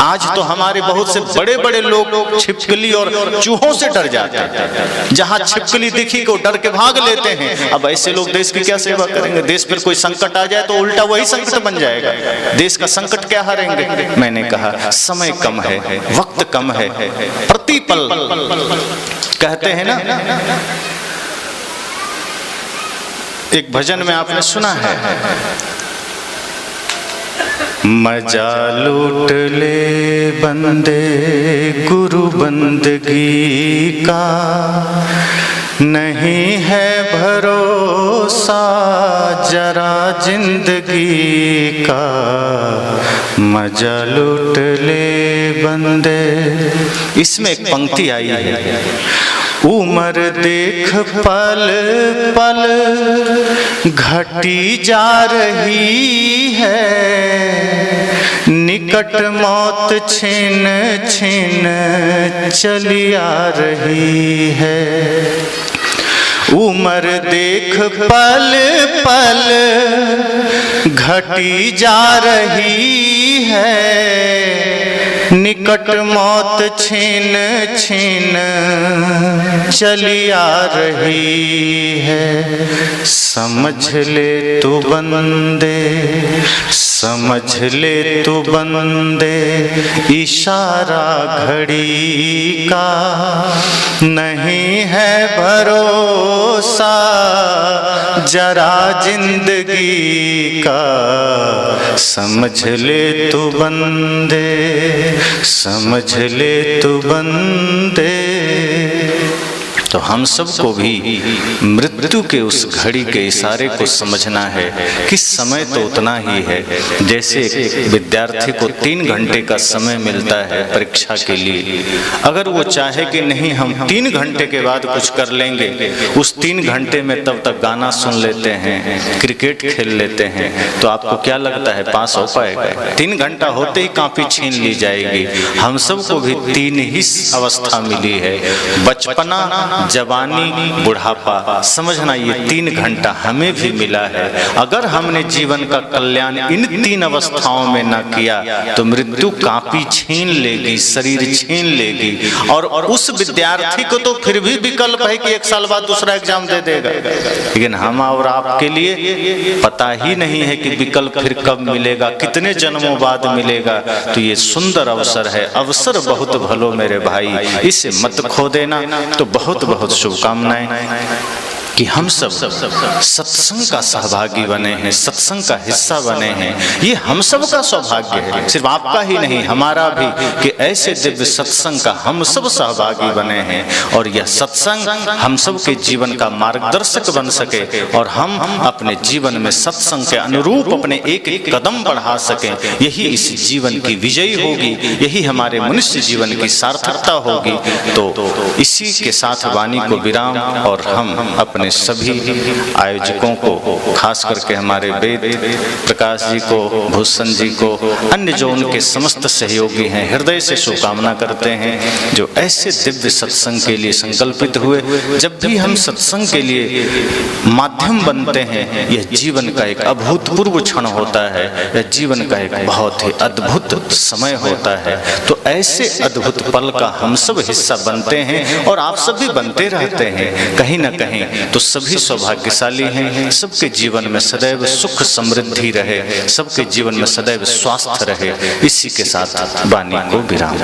आज तो हमारे बहुत से बड़े बड़े लोग छिपकली और चूहों से डर जाते हैं। जहां छिपकली दिखी को डर के भाग लेते हैं। अब ऐसे लोग देश की क्या सेवा करेंगे? देश पर कोई संकट आ जाए तो उल्टा वही संकट बन जाएगा। देश का संकट क्या हारेंगे? मैंने कहा समय कम है, वक्त कम है, प्रतिपल कहते हैं ना, एक भजन में आपने सुना है, मजा लूट ले बंदे गुरु बंदगी का, नहीं है भरोसा जरा जिंदगी का, मजा लूट ले बंदे। इसमें एक पंक्ति आई है, उम्र देख पल पल घटी जा रही है, निकट मौत छिन छिन चली आ रही है। उम्र देख पल पल घटी जा रही है, निकट मौत छिन छिन चली आ रही है। समझ ले तू बंदे, समझ ले तू बंदे, इशारा घड़ी का, नहीं है भरोसा जरा जिंदगी का, समझ ले तू बंदे, समझ ले तू बंदे। तो हम सबको भी मृत्यु के उस घड़ी के इशारे को समझना है कि समय तो उतना ही है। जैसे विद्यार्थी को 3 घंटे का समय मिलता है परीक्षा के लिए, अगर वो चाहे कि नहीं हम 3 घंटे के बाद कुछ कर लेंगे, उस 3 घंटे में तब तक गाना सुन लेते हैं, क्रिकेट खेल लेते हैं, तो आपको क्या लगता है पास हो पाएगा? 3 घंटा होते ही कॉपी छीन ली जाएगी। हम सबको भी 3 ही अवस्था मिली है, बचपना, जवानी, बुढ़ापा। समझना ये 3 घंटा हमें भी मिला है। अगर हमने जीवन का कल्याण इन 3 अवस्थाओं में न किया तो मृत्यु कापी छीन लेगी, शरीर छीन लेगी। और उस विद्यार्थी को तो फिर भी विकल्प है कि 1 साल बाद दूसरा एग्जाम दे देगा, लेकिन हम और आपके लिए पता ही नहीं है कि विकल्प फिर कब मिलेगा, कितने जन्मों बाद मिलेगा। तो ये सुंदर अवसर है, अवसर बहुत भलो मेरे भाई, इसे मत खो देना। तो बहुत बहुत शुभकामनाएं कि हम सब सत्संग का सहभागी बने हैं, सत्संग का हिस्सा बने हैं। ये हम सब का सौभाग्य है, सिर्फ आपका ही नहीं, हमारा भी, कि ऐसे दिव्य सत्संग का हम सब सहभागी बने हैं। और यह सत्संग हम सब के जीवन का मार्गदर्शक बन सके और हम अपने जीवन में सत्संग के अनुरूप अपने एक एक कदम बढ़ा सकें। यही इस जीवन की विजयी होगी, यही हमारे मनुष्य जीवन की सार्थकता होगी। तो इसी के साथ वाणी को विराम और हम अपने अपने सभी आयोजकों को, खास करके हमारे वेद प्रकाश जी को, भूषण जी को, अन्य जो उनके समस्त सहयोगी हैं, हृदय से शुभकामना करते हैं जो ऐसे दिव्य सत्संग के लिए संकल्पित हुए। जब भी हम सत्संग के लिए माध्यम बनते हैं, यह जीवन का एक अभूतपूर्व क्षण होता है, यह जीवन का एक बहुत ही अद्भुत समय होता है। तो ऐसे अद्भुत पल का हम सब हिस्सा बनते हैं और आप सब भी बनते रहते हैं कहीं ना कहीं। तो सभी सौभाग्यशाली हैं, सबके जीवन में सदैव सुख समृद्धि रहे, सबके जीवन में सदैव स्वास्थ्य रहे। इसी के साथ वाणी को विराम।